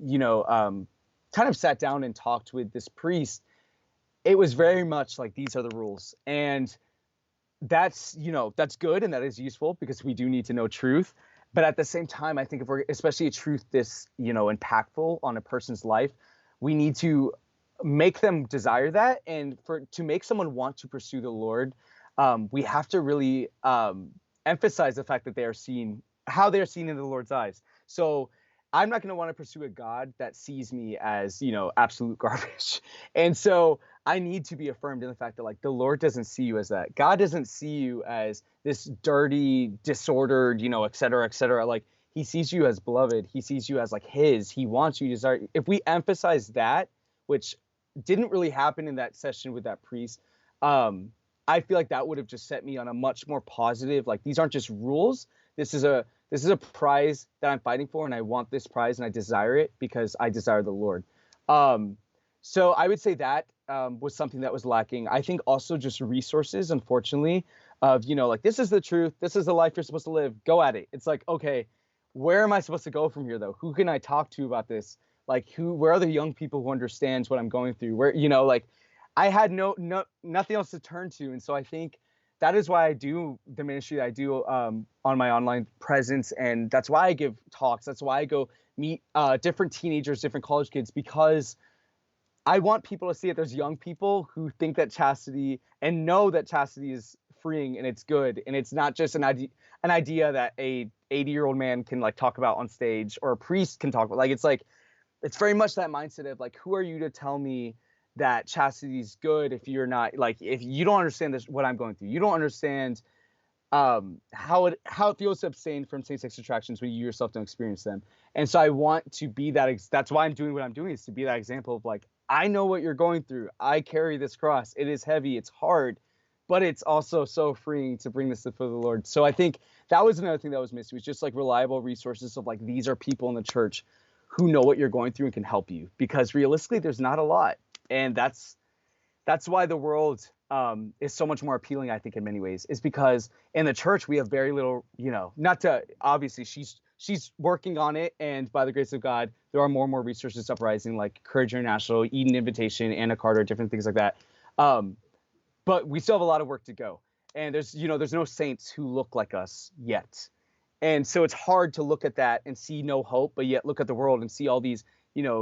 of sat down and talked with this priest, it was very much like, these are the rules. And that's, that's good and that is useful because we do need to know truth. But at the same time, I think if we're, especially a truth this, impactful on a person's life, we need to make them desire that. And to make someone want to pursue the Lord, we have to really emphasize the fact that they are seen, how they are seen in the Lord's eyes. So I'm not going to want to pursue a God that sees me as, absolute garbage. And so I need to be affirmed in the fact that, like, the Lord doesn't see you as that. God doesn't see you as this dirty, disordered, et cetera, et cetera. Like, he sees you as beloved. He sees you as, like, his. He wants you to desire. If we emphasize that, which didn't really happen in that session with that priest, I feel like that would have just set me on a much more positive, like, these aren't just rules. This is a prize that I'm fighting for, and I want this prize, and I desire it because I desire the Lord. So I would say that was something that was lacking. I think also just resources, unfortunately, of, like, this is the truth. This is the life you're supposed to live. Go at it. It's like, okay, where am I supposed to go from here, though? Who can I talk to about this? Like, where are the young people who understands what I'm going through? Where, like, I had nothing else to turn to. And so I think that is why I do the ministry that I do on my online presence. And that's why I give talks. That's why I go meet different teenagers, different college kids, because I want people to see that there's young people who think that chastity and know that chastity is freeing and it's good. And it's not just an idea that a 80-year-old man can, like, talk about on stage, or a priest can talk about. Like, it's very much that mindset of, like, who are you to tell me that chastity is good if you're not, like, if you don't understand this, what I'm going through, you don't understand how it feels to abstain from same-sex attractions when you yourself don't experience them. And so I want to be that. That's why I'm doing what I'm doing, is to be that example of, like, I know what you're going through. I carry this cross. It is heavy. It's hard, but it's also so freeing to bring this before the Lord. So I think that was another thing that was missing, was just, like, reliable resources of, like, these are people in the church who know what you're going through and can help you, because realistically there's not a lot. And that's why the world is so much more appealing, I think, in many ways, is because in the church we have very little, not to, obviously she's working on it, and by the grace of God there are more and more resources uprising, like Courage International, Eden Invitation, Anna Carter, different things like that. But we still have a lot of work to go, and there's no saints who look like us yet. And so it's hard to look at that and see no hope, but yet look at the world and see all these,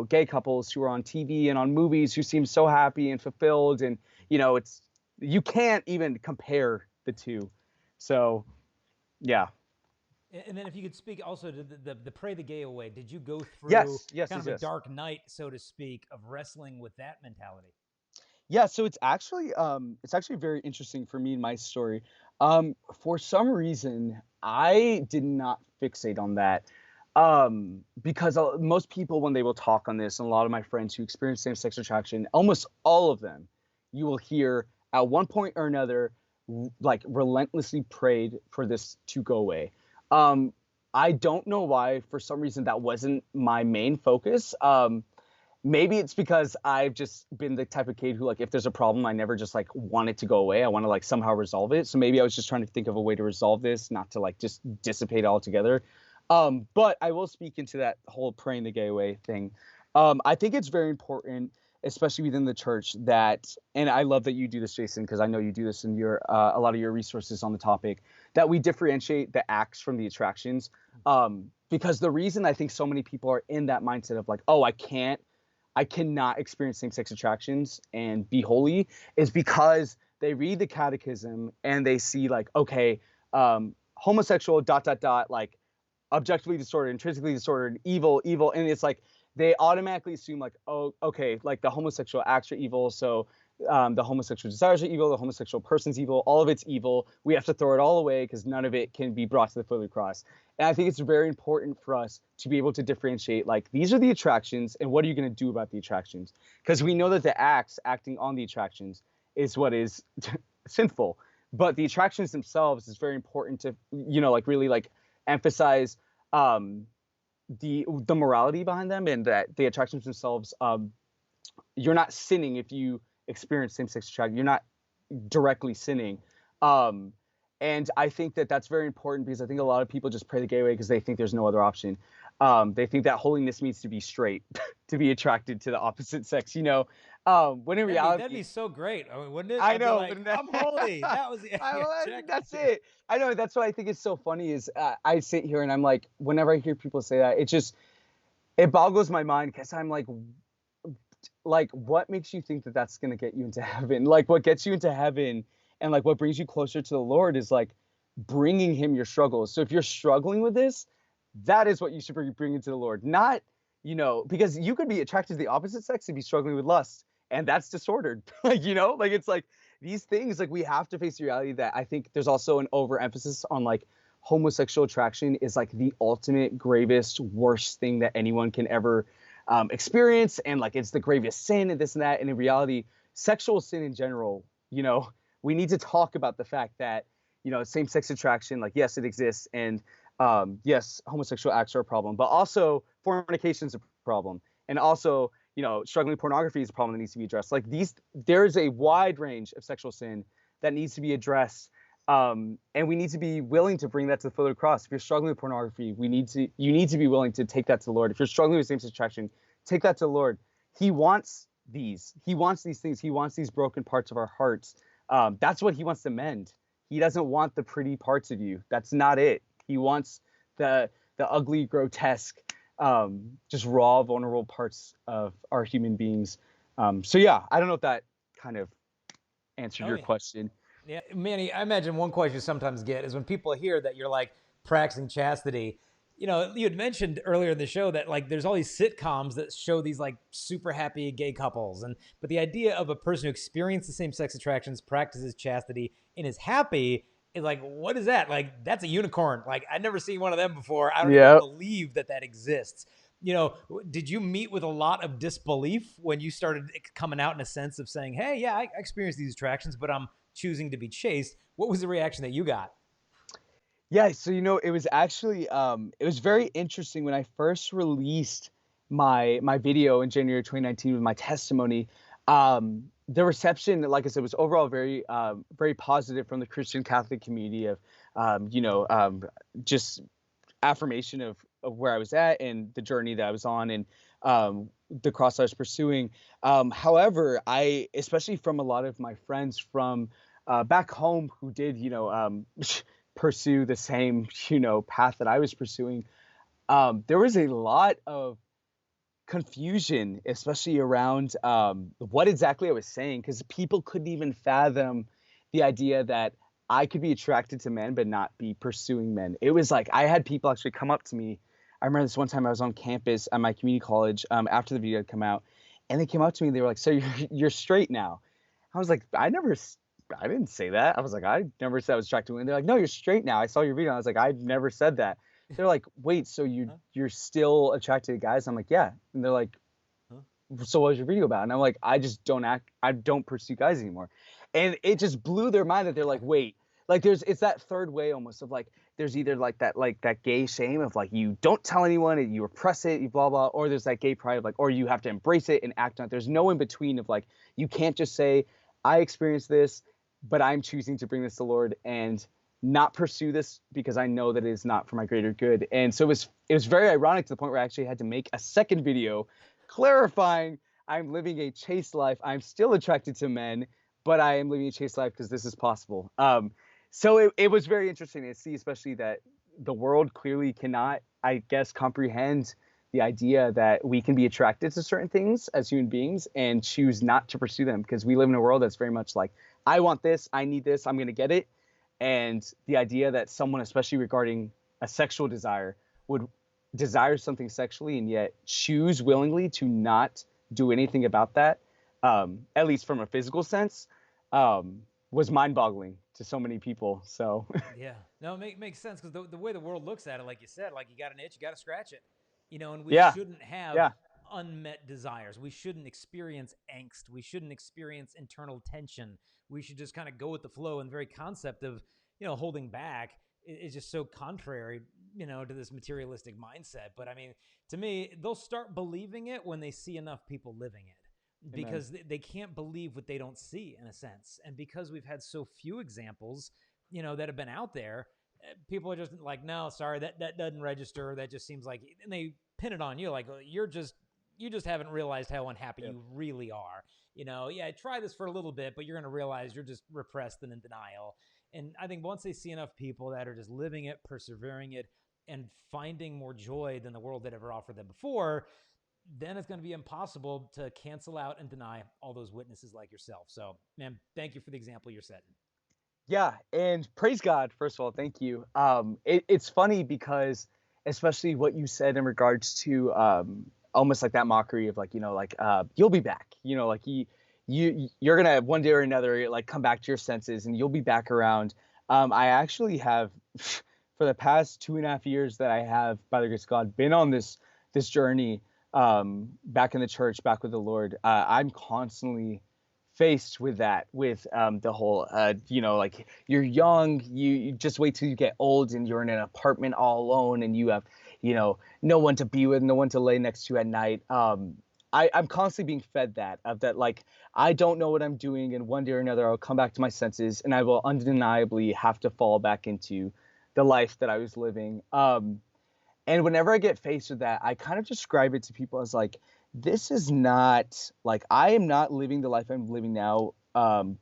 gay couples who are on TV and on movies who seem so happy and fulfilled. And, you can't even compare the two. So, yeah. And then if you could speak also to the pray the gay away, did you go through yes, a dark night, so to speak, of wrestling with that mentality? Yeah, so it's actually very interesting for me in my story. For some reason, I did not fixate on that. Because most people, when they will talk on this, and a lot of my friends who experience same-sex attraction, almost all of them, you will hear at one point or another, like, relentlessly prayed for this to go away. I don't know why. For some reason, that wasn't my main focus. Maybe it's because I've just been the type of kid who, like, if there's a problem, I never just, like, want it to go away. I want to, like, somehow resolve it. So maybe I was just trying to think of a way to resolve this, not to, like, just dissipate altogether. But I will speak into that whole praying the gay away thing. I think it's very important, especially within the church, that, and I love that you do this, Jason, because I know you do this in your a lot of your resources on the topic, that we differentiate the acts from the attractions. Because the reason I think so many people are in that mindset of, like, oh, I cannot experience same-sex attractions and be holy, is because they read the catechism and they see, like, okay, homosexual ... like, objectively disordered, intrinsically disordered, evil, and it's like they automatically assume, like, oh, okay, like, the homosexual acts are evil, so the homosexual desires are evil, the homosexual person's evil, all of it's evil. We have to throw it all away because none of it can be brought to the foot of the cross. And I think it's very important for us to be able to differentiate, like, these are the attractions, and what are you going to do about the attractions? Because we know that the acting on the attractions is what is sinful, but the attractions themselves is very important to, like, really, like, emphasize the morality behind them, and that the attractions themselves, you're not sinning if you experience same-sex attraction. You're not directly sinning. And I think that that's very important, because I think a lot of people just pray the gay way because they think there's no other option. They think that holiness means to be straight, to be attracted to the opposite sex, when in That'd be reality, so great. I mean, wouldn't it? I I'd be know, like, wouldn't that? I'm holy. That was the yeah, check. That's it. I know. That's what I think is so funny is I sit here and I'm like, whenever I hear people say that, it boggles my mind because I'm like, what makes you think that that's going to get you into heaven? Like, what gets you into heaven and like what brings you closer to the Lord is like bringing him your struggles. So if you're struggling with this, that is what you should bring into the Lord. Not, because you could be attracted to the opposite sex and be struggling with lust, and that's disordered. Like it's like these things, like we have to face the reality that I think there's also an overemphasis on like homosexual attraction is like the ultimate gravest, worst thing that anyone can ever experience, and like it's the gravest sin and this and that. And in reality, sexual sin in general, we need to talk about the fact that same-sex attraction, like yes, it exists, and yes, homosexual acts are a problem, but also fornication is a problem, and also struggling with pornography is a problem that needs to be addressed. Like there is a wide range of sexual sin that needs to be addressed. And we need to be willing to bring that to the foot of the cross. If you're struggling with pornography, you need to be willing to take that to the Lord. If you're struggling with same-sex attraction, take that to the Lord. He wants these. He wants these things. He wants these broken parts of our hearts. That's what he wants to mend. He doesn't want the pretty parts of you. That's not it. He wants the ugly, grotesque, just raw, vulnerable parts of our human beings. So yeah, I don't know if that kind of answered Oh your yeah. question. Yeah, Manny, I imagine one question you sometimes get is when people hear that you're like practicing chastity. You had mentioned earlier in the show that like there's all these sitcoms that show these like super happy gay couples, but the idea of a person who experiences same-sex attractions, practices chastity, and is happy is like, what is that? Like that's a unicorn. Like I've never seen one of them before. I don't even Yeah. believe that exists. Did you meet with a lot of disbelief when you started coming out in a sense of saying, hey, yeah, I experienced these attractions, but I'm choosing to be chaste? What was the reaction that you got? Yeah, so it was actually it was very interesting when I first released my video in January 2019 with my testimony. The reception, like I said, was overall very positive from the Christian Catholic community of just affirmation of where I was at and the journey that I was on, and the cross I was pursuing. However, I, especially from a lot of my friends from back home who did, pursue the same, path that I was pursuing, there was a lot of confusion, especially around what exactly I was saying, because people couldn't even fathom the idea that I could be attracted to men but not be pursuing men. It was like I had people actually come up to me. I remember this one time I was on campus at my community college after the video had come out, and they came up to me and they were like, "So you're straight now?" I was like, I didn't say that. I was like, I never said I was attracted to women. They're like, "No, you're straight now. I saw your video." I was like, I never said that. They're like, "Wait, so you're still attracted to guys?" I'm like, "Yeah." And they're like, Huh? "So what was your video about?" And I'm like, I don't pursue guys anymore." And it just blew their mind that they're like, "Wait." Like it's that third way almost of like there's either like that gay shame of like you don't tell anyone and you repress it, you blah blah, or there's that gay pride of like, or you have to embrace it and act on it. There's no in between of like you can't just say I experienced this, but I'm choosing to bring this to the Lord and not pursue this because I know that it is not for my greater good. And so it was very ironic to the point where I actually had to make a second video clarifying I'm living a chaste life. I'm still attracted to men, but I am living a chaste life because this is possible. So it was very interesting to see, especially that the world clearly cannot, I guess, comprehend the idea that we can be attracted to certain things as human beings and choose not to pursue them, because we live in a world that's very much like, I want this, I need this, I'm going to get it. And the idea that someone, especially regarding a sexual desire, would desire something sexually and yet choose willingly to not do anything about that, at least from a physical sense, was mind-boggling to so many people. So Yeah, no, it makes sense because the way the world looks at it, like you said, like you got an itch, you got to scratch it, and we yeah, shouldn't have yeah, unmet desires. We shouldn't experience angst. We shouldn't experience internal tension. We should just kind of go with the flow. And the very concept of, holding back is just so contrary, to this materialistic mindset. But I mean, to me, they'll start believing it when they see enough people living it. amen. Because they can't believe what they don't see, in a sense. And because we've had so few examples, that have been out there, people are just like, no, sorry, that doesn't register. That just seems like, and they pin it on you. Like, you just haven't realized how unhappy you really are. Yeah, try this for a little bit, but you're going to realize you're just repressed and in denial. And I think once they see enough people that are just living it, persevering it, and finding more joy than the world had ever offered them before, then it's going to be impossible to cancel out and deny all those witnesses like yourself. So, man, thank you for the example you're setting. Yeah, and praise God, first of all, thank you. It's funny because especially what you said in regards to almost like that mockery of like, you'll be back, like you're gonna one day or another like come back to your senses and you'll be back around. I actually have for the past 2.5 years that I have, by the grace of God, been on this journey back in the church, back with the Lord. I'm constantly faced with that, with the whole, like you're young, you just wait till you get old and you're in an apartment all alone and you have, no one to be with, no one to lay next to at night. I'm constantly being fed that like, I don't know what I'm doing, and one day or another I'll come back to my senses and I will undeniably have to fall back into the life that I was living. And whenever I get faced with that, I kind of describe it to people as like, this is not like, I am not living the life I'm living now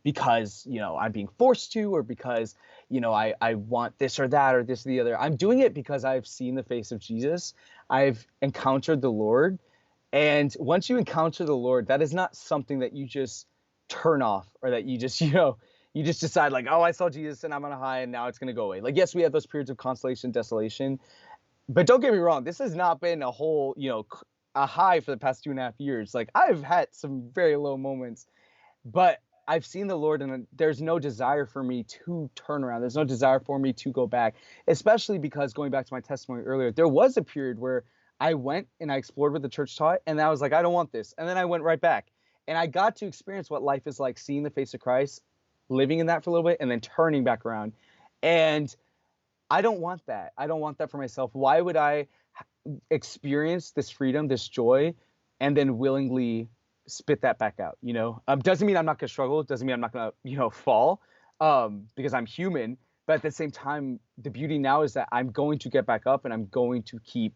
because, I'm being forced to, or because, I want this or that or this or the other. I'm doing it because I've seen the face of Jesus. I've encountered the Lord. And once you encounter the Lord, that is not something that you just turn off, or that you just, you just decide like, oh, I saw Jesus and I'm on a high and now it's going to go away. Like, yes, we have those periods of consolation, desolation, but don't get me wrong. This has not been a whole, a high for the past 2.5 years. Like, I've had some very low moments, but I've seen the Lord, and there's no desire for me to turn around. There's no desire for me to go back, especially because, going back to my testimony earlier, there was a period where I went and I explored what the church taught, and I was like, I don't want this. And then I went right back, and I got to experience what life is like, seeing the face of Christ, living in that for a little bit, and then turning back around. And I don't want that. I don't want that for myself. Why would I experience this freedom, this joy, and then willingly spit that back out? Doesn't mean I'm not gonna struggle. Doesn't mean I'm not gonna fall, because I'm human. But at the same time, the beauty now is that I'm going to get back up, and I'm going to keep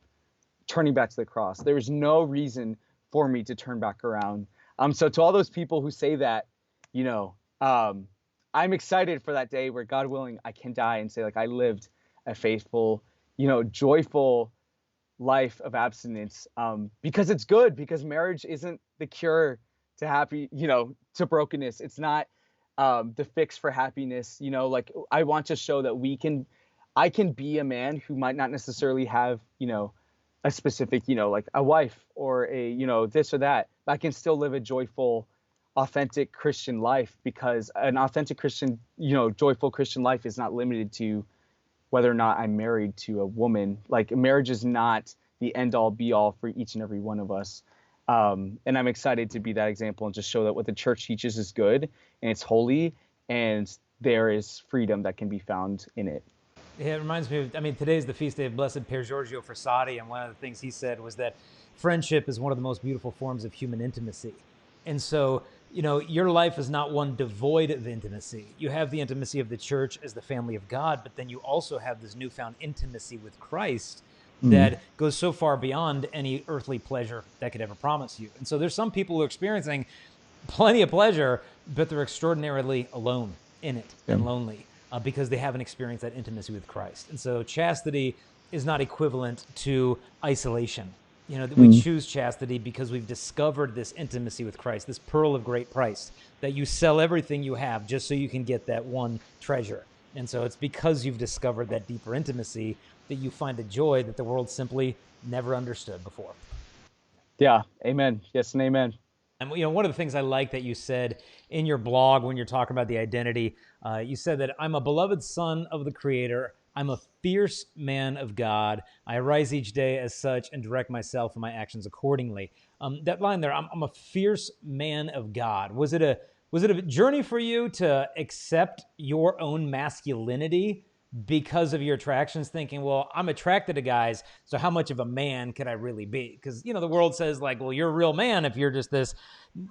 turning back to the cross. There's no reason for me to turn back around. So to all those people who say that, I'm excited for that day where, God willing, I can die and say, like, I lived a faithful, joyful life of abstinence, because it's good, because marriage isn't the cure to to brokenness. It's not the fix for happiness. Like, I want to show that I can be a man who might not necessarily have, a specific, like a wife or a, this or that, but I can still live a joyful, authentic Christian life, because an authentic Christian, joyful Christian life is not limited to whether or not I'm married to a woman. Like, marriage is not the end all be all for each and every one of us. And I'm excited to be that example and just show that what the church teaches is good and it's holy, and there is freedom that can be found in it. Yeah, it reminds me of, today's the feast day of Blessed Pier Giorgio Frassati, and one of the things he said was that friendship is one of the most beautiful forms of human intimacy. And so, your life is not one devoid of intimacy. You have the intimacy of the church as the family of God, but then you also have this newfound intimacy with Christ that goes so far beyond any earthly pleasure that could ever promise you. And so there's some people who are experiencing plenty of pleasure, but they're extraordinarily alone in it and lonely because they haven't experienced that intimacy with Christ. And so chastity is not equivalent to isolation. We choose chastity because we've discovered this intimacy with Christ, this pearl of great price, that you sell everything you have just so you can get that one treasure. And so it's because you've discovered that deeper intimacy that you find a joy that the world simply never understood before. Yeah. Amen. Yes and amen. And one of the things I like that you said in your blog when you're talking about the identity, you said that I'm a beloved son of the Creator. I'm a fierce man of God. I arise each day as such and direct myself and my actions accordingly. That line there, I'm a fierce man of God. Was it a journey for you to accept your own masculinity because of your attractions, thinking, well, I'm attracted to guys, so how much of a man could I really be? Because, the world says, like, well, you're a real man if you're just this,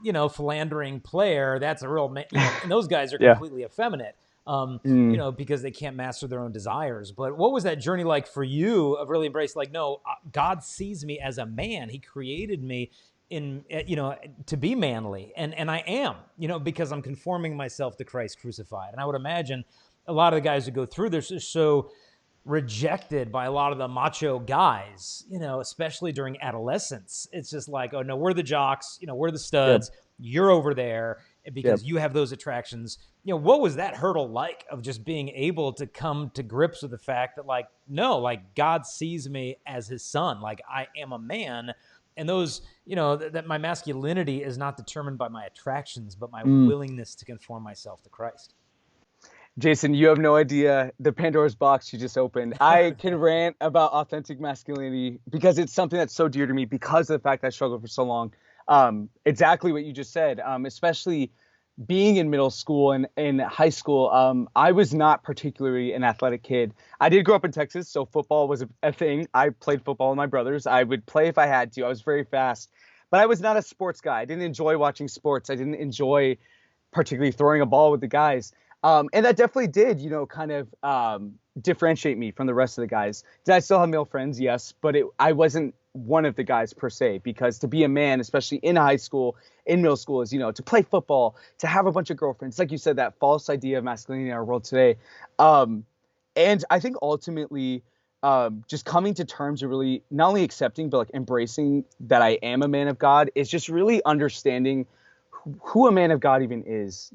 philandering player. That's a real man. And those guys are completely effeminate. because they can't master their own desires. But what was that journey like for you of really embracing, like, no, God sees me as a man. He created me to be manly. And I am, because I'm conforming myself to Christ crucified. And I would imagine a lot of the guys who go through this are so rejected by a lot of the macho guys, especially during adolescence. It's just like, oh no, we're the jocks, we're the studs. Yep. You're over there because you have those attractions. What was that hurdle like of just being able to come to grips with the fact that, like, no, like, God sees me as his son, like I am a man. And those, that my masculinity is not determined by my attractions, but my willingness to conform myself to Christ. Jason, you have no idea the Pandora's box you just opened. I can rant about authentic masculinity because it's something that's so dear to me because of the fact that I struggled for so long. Exactly what you just said, especially being in middle school and in high school. I was not particularly an athletic kid. I did grow up in Texas, so football was a thing. I played football with my brothers. I would play if I had to. I was very fast, but I was not a sports guy. I didn't enjoy watching sports. I didn't enjoy particularly throwing a ball with the guys. And that definitely did, kind of differentiate me from the rest of the guys. Did I still have male friends? Yes, but I wasn't one of the guys per se, because to be a man, especially in high school, in middle school, is, to play football, to have a bunch of girlfriends, like you said, that false idea of masculinity in our world today. And I think ultimately just coming to terms of really not only accepting, but like embracing that I am a man of God is just really understanding who a man of God even is,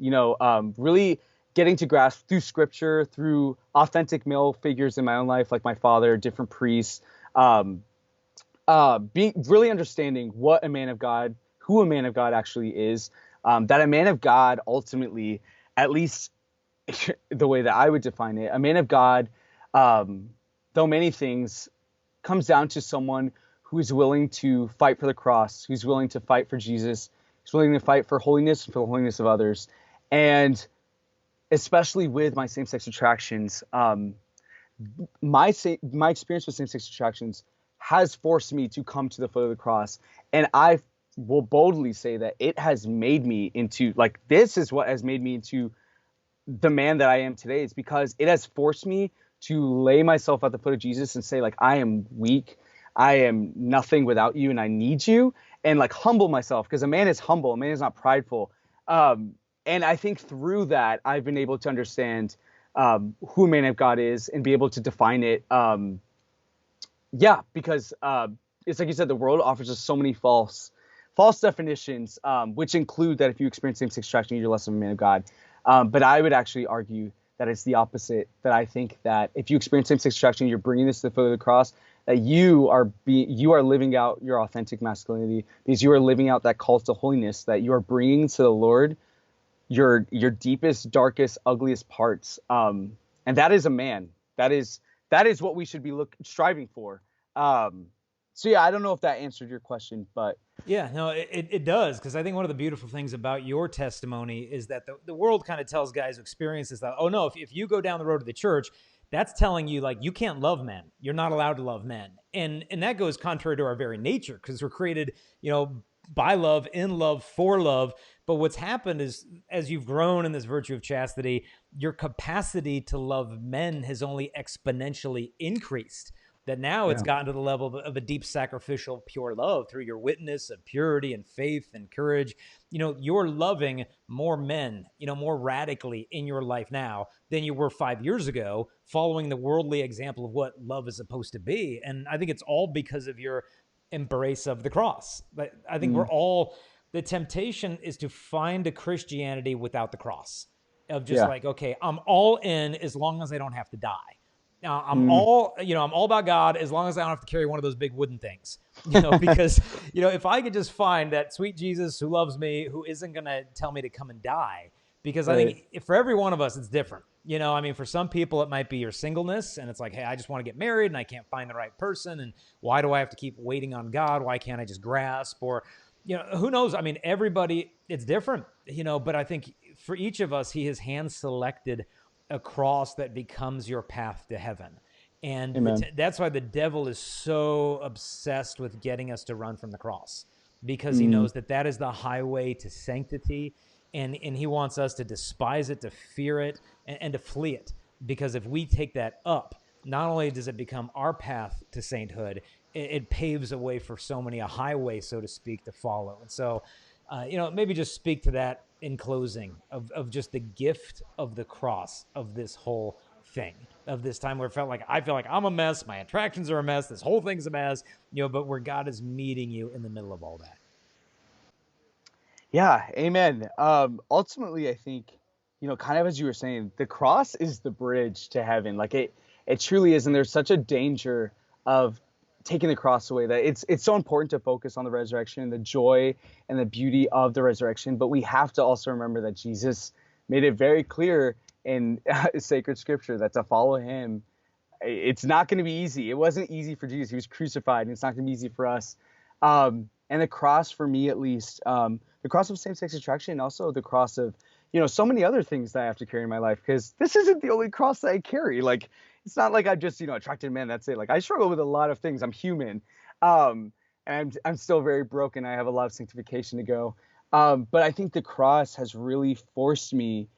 really getting to grasp through scripture, through authentic male figures in my own life, like my father, different priests, being really understanding what a man of God, who a man of God actually is, that a man of God ultimately, at least the way that I would define it, a man of God, though many things, comes down to someone who is willing to fight for the cross, who's willing to fight for Jesus, who's willing to fight for holiness and for the holiness of others. And especially with my same-sex attractions, my experience with same-sex attractions has forced me to come to the foot of the cross. And I will boldly say that it has made me into, like, this is what has made me into the man that I am today. It's because it has forced me to lay myself at the foot of Jesus and say, like, I am weak. I am nothing without you and I need you. And like humble myself, because a man is humble. A man is not prideful. And I think through that, I've been able to understand who a man of God is and be able to define it. Because it's like you said, the world offers us so many false definitions, which include that if you experience same-sex attraction, you're less of a man of God. But I would actually argue that it's the opposite, that I think that if you experience same-sex attraction, you're bringing this to the foot of the cross, that you are living out your authentic masculinity, because you are living out that call to holiness, that you are bringing to the Lord your deepest, darkest, ugliest parts. And that is a man. That is what we should be striving for. So yeah, I don't know if that answered your question, but yeah, no, it does. Because I think one of the beautiful things about your testimony is that the world kind of tells guys who experience this that, oh no, if you go down the road to the church, that's telling you, like, you can't love men. You're not allowed to love men. And that goes contrary to our very nature, because we're created, by love, in love, for love. But what's happened is, as you've grown in this virtue of chastity, your capacity to love men has only exponentially increased. That now it's gotten to the level of a deep sacrificial pure love through your witness of purity and faith and courage. You're loving more men, more radically in your life now than you were 5 years ago, following the worldly example of what love is supposed to be. And I think it's all because of your embrace of the cross. But I think the temptation is to find a Christianity without the cross, of just like, okay, I'm all in as long as I don't have to die. I'm all about God as long as I don't have to carry one of those big wooden things, because, if I could just find that sweet Jesus who loves me, who isn't going to tell me to come and die, because I think for every one of us, it's different. For some people, it might be your singleness, and it's like, hey, I just want to get married and I can't find the right person. And why do I have to keep waiting on God? Why can't I just grasp? Or, who knows? Everybody, it's different, but I think for each of us, he has hand selected a cross that becomes your path to heaven. And that's why the devil is so obsessed with getting us to run from the cross, because he knows that is the highway to sanctity. And he wants us to despise it, to fear it, and to flee it. Because if we take that up, not only does it become our path to sainthood, it paves a way for so many, a highway, so to speak, to follow. And so, maybe just speak to that in closing of just the gift of the cross of this whole thing, of this time where I feel like I'm a mess, my attractions are a mess, this whole thing's a mess, but where God is meeting you in the middle of all that. Yeah, amen. Ultimately, I think, kind of as you were saying, the cross is the bridge to heaven. Like it truly is. And there's such a danger of taking the cross away that it's so important to focus on the resurrection and the joy and the beauty of the resurrection. But we have to also remember that Jesus made it very clear in sacred scripture that to follow him, it's not going to be easy. It wasn't easy for Jesus. He was crucified, and it's not going to be easy for us. And the cross, for me at least, the cross of same-sex attraction, and also the cross of, so many other things that I have to carry in my life, because this isn't the only cross that I carry. Like, it's not like I'm just, attracted to men. That's it. Like, I struggle with a lot of things. I'm human. And I'm still very broken. I have a lot of sanctification to go. But I think the cross has really forced me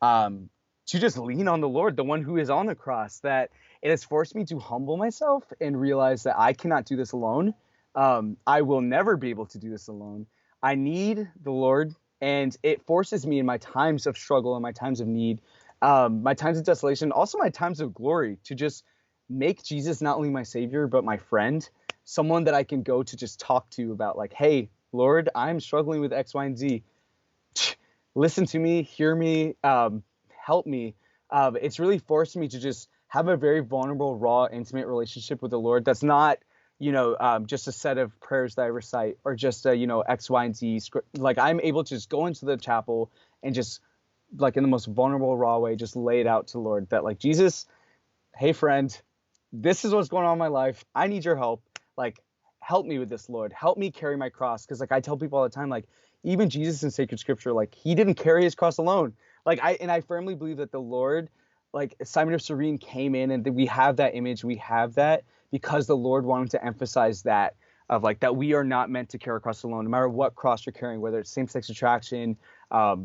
to just lean on the Lord, the one who is on the cross, that it has forced me to humble myself and realize that I cannot do this alone. I will never be able to do this alone. I need the Lord, and it forces me in my times of struggle and my times of need, my times of desolation, also my times of glory, to just make Jesus not only my Savior, but my friend, someone that I can go to just talk to about, like, hey, Lord, I'm struggling with X, Y, and Z. Listen to me, hear me, help me. It's really forced me to just have a very vulnerable, raw, intimate relationship with the Lord. That's not, just a set of prayers that I recite, or just X, Y, and Z. Like, I'm able to just go into the chapel and just, like, in the most vulnerable, raw way, just lay it out to the Lord that, like, Jesus, hey, friend, this is what's going on in my life. I need your help. Like, help me with this, Lord. Help me carry my cross. Because, like, I tell people all the time, like, even Jesus in sacred scripture, like, he didn't carry his cross alone. Like, I firmly believe that the Lord, like, Simon of Cyrene came in, and we have that image. We have that because the Lord wanted to emphasize that, of, like, that we are not meant to carry a cross alone, no matter what cross you're carrying, whether it's same-sex attraction,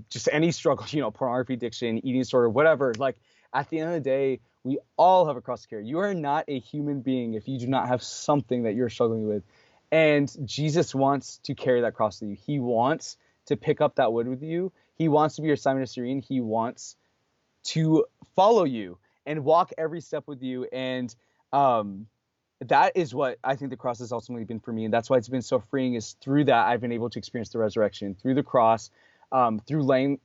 just any struggle, pornography addiction, eating disorder, whatever. Like, at the end of the day, we all have a cross to carry. You are not a human being if you do not have something that you're struggling with. And Jesus wants to carry that cross with you. He wants to pick up that wood with you. He wants to be your Simon of Cyrene. He wants to follow you and walk every step with you. And that is what I think the cross has ultimately been for me. And that's why it's been so freeing, is through that I've been able to experience the resurrection, through the cross, through laying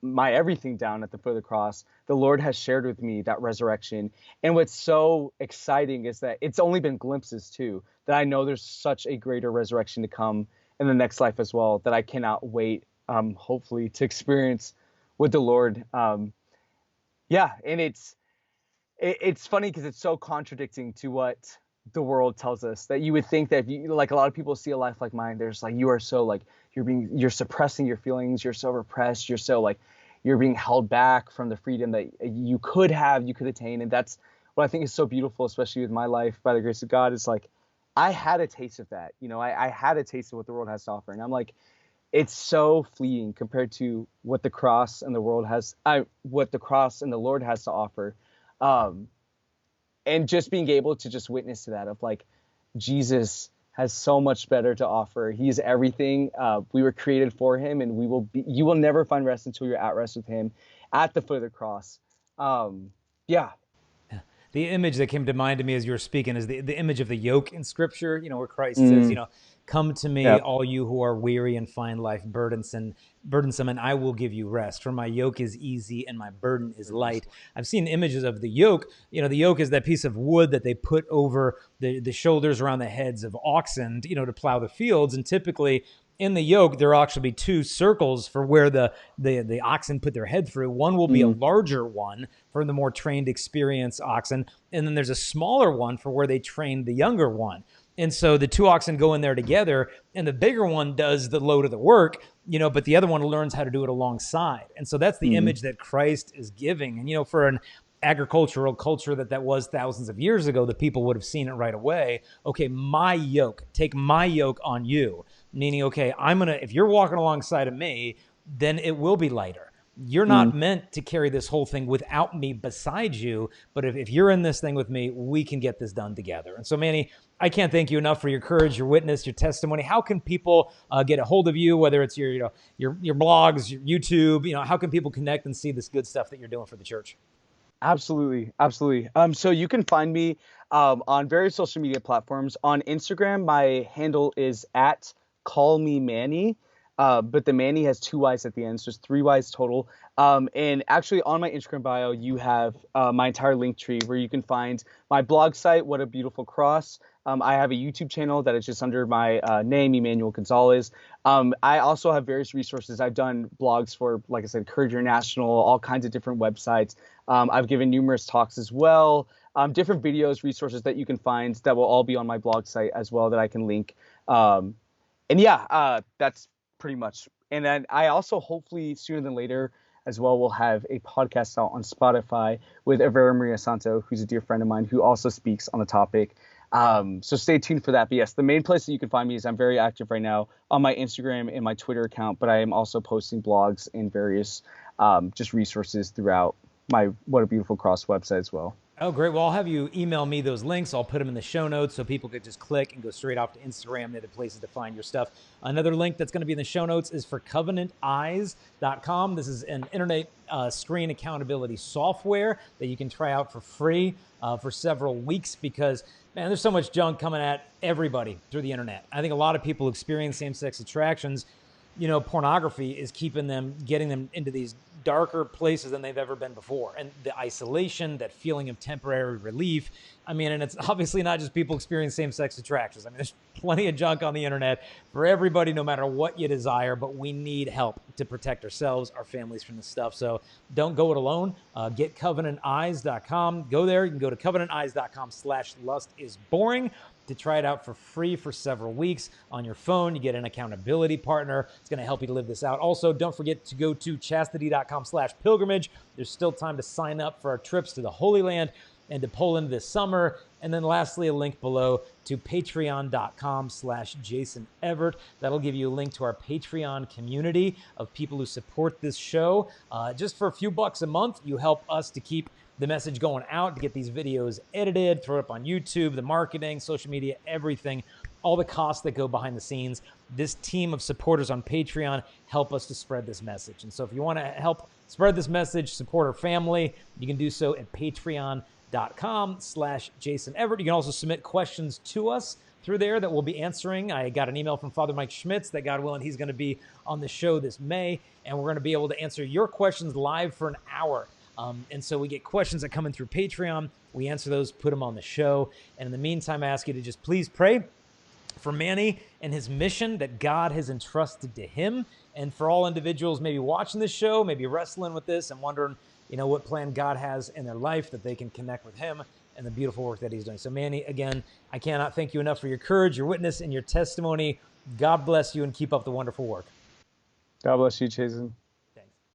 my everything down at the foot of the cross. The Lord has shared with me that resurrection. And what's so exciting is that it's only been glimpses too, that I know there's such a greater resurrection to come in the next life as well, that I cannot wait, hopefully, to experience with the Lord. And it's funny because it's so contradicting to what the world tells us, that you would think that if you, like, a lot of people see a life like mine, there's, like, you are so, like, you're suppressing your feelings, you're so repressed, you're so, like, you're being held back from the freedom that you could attain. And that's what I think is so beautiful, especially with my life, by the grace of God, is, like, I had a taste of that. I had a taste of what the world has to offer. And I'm like, it's so fleeting compared to what the cross and the Lord has to offer. And just being able to just witness to that, of, like, Jesus has so much better to offer. He is everything. We were created for him, and you will never find rest until you're at rest with him at the foot of the cross. The image that came to mind to me as you were speaking is the image of the yoke in scripture, where Christ says, come to me, all you who are weary and find life burdensome, and I will give you rest. For my yoke is easy and my burden is light. I've seen images of the yoke. The yoke is that piece of wood that they put over the shoulders, around the heads of oxen, to plow the fields. And typically in the yoke, there will actually be two circles for where the oxen put their head through. One will be a larger one for the more trained, experienced oxen. And then there's a smaller one for where they train the younger one. And so the two oxen go in there together, and the bigger one does the load of the work, but the other one learns how to do it alongside. And so that's the image that Christ is giving. And, for an agricultural culture that was thousands of years ago, the people would have seen it right away. Okay, my yoke, take my yoke on you. Meaning, okay, if you're walking alongside of me, then it will be lighter. You're not meant to carry this whole thing without me beside you, but if you're in this thing with me, we can get this done together. And so, Manny, I can't thank you enough for your courage, your witness, your testimony. How can people get a hold of you, whether it's your blogs, your YouTube, how can people connect and see this good stuff that you're doing for the church? Absolutely. So you can find me on various social media platforms. On Instagram, my handle is at callmemanny. But the Manny has 2 Y's at the end, so there's 3 Y's total. And actually on my Instagram bio, you have my entire link tree where you can find my blog site, What a Beautiful Cross. I have a YouTube channel that is just under my name, Emmanuel Gonzalez. I also have various resources. I've done blogs for, like I said, Courage International, all kinds of different websites. I've given numerous talks as well, different videos, resources that you can find that will all be on my blog site as well that I can link. That's pretty much. And then I also hopefully sooner than later as well will have a podcast out on Spotify with Evert Maria Santo, who's a dear friend of mine who also speaks on the topic. So stay tuned for that. But yes, the main place that you can find me is I'm very active right now on my Instagram and my Twitter account, but I am also posting blogs and various just resources throughout my What a Beautiful Cross website as well. Oh, great. Well, I'll have you email me those links. I'll put them in the show notes so people could just click and go straight off to Instagram and other places to find your stuff. Another link that's going to be in the show notes is for covenanteyes.com. This is an internet screen accountability software that you can try out for free for several weeks because, man, there's so much junk coming at everybody through the internet. I think a lot of people experience same-sex attractions. Pornography is getting them into these darker places than they've ever been before. And the isolation, that feeling of temporary relief. And it's obviously not just people experiencing same-sex attractions. There's plenty of junk on the internet for everybody, no matter what you desire, but we need help to protect ourselves, our families from this stuff. So don't go it alone. Get covenanteyes.com. Go there. You can go to covenanteyes.com/lustisboring to try it out for free for several weeks on your phone. You get an accountability partner. It's going to help you to live this out. Also, don't forget to go to chastity.com/pilgrimage. There's still time to sign up for our trips to the Holy Land and to Poland this summer. And then lastly, a link below to patreon.com/Jason Evert. That'll give you a link to our Patreon community of people who support this show. Just for a few bucks a month, you help us to keep the message going out, to get these videos edited, throw it up on YouTube, the marketing, social media, everything, all the costs that go behind the scenes. This team of supporters on Patreon help us to spread this message. And so if you want to help spread this message, support our family, you can do so at patreon.com/Jason Evert. You can also submit questions to us through there that we'll be answering. I got an email from Father Mike Schmitz that, God willing, he's going to be on the show this May, and we're going to be able to answer your questions live for an hour. And so we get questions that come in through Patreon. We answer those, put them on the show. And in the meantime, I ask you to just please pray for Manny and his mission that God has entrusted to him, and for all individuals maybe watching this show, maybe wrestling with this and wondering, what plan God has in their life, that they can connect with him and the beautiful work that he's doing. So Manny, again, I cannot thank you enough for your courage, your witness, and your testimony. God bless you and keep up the wonderful work. God bless you, Jason.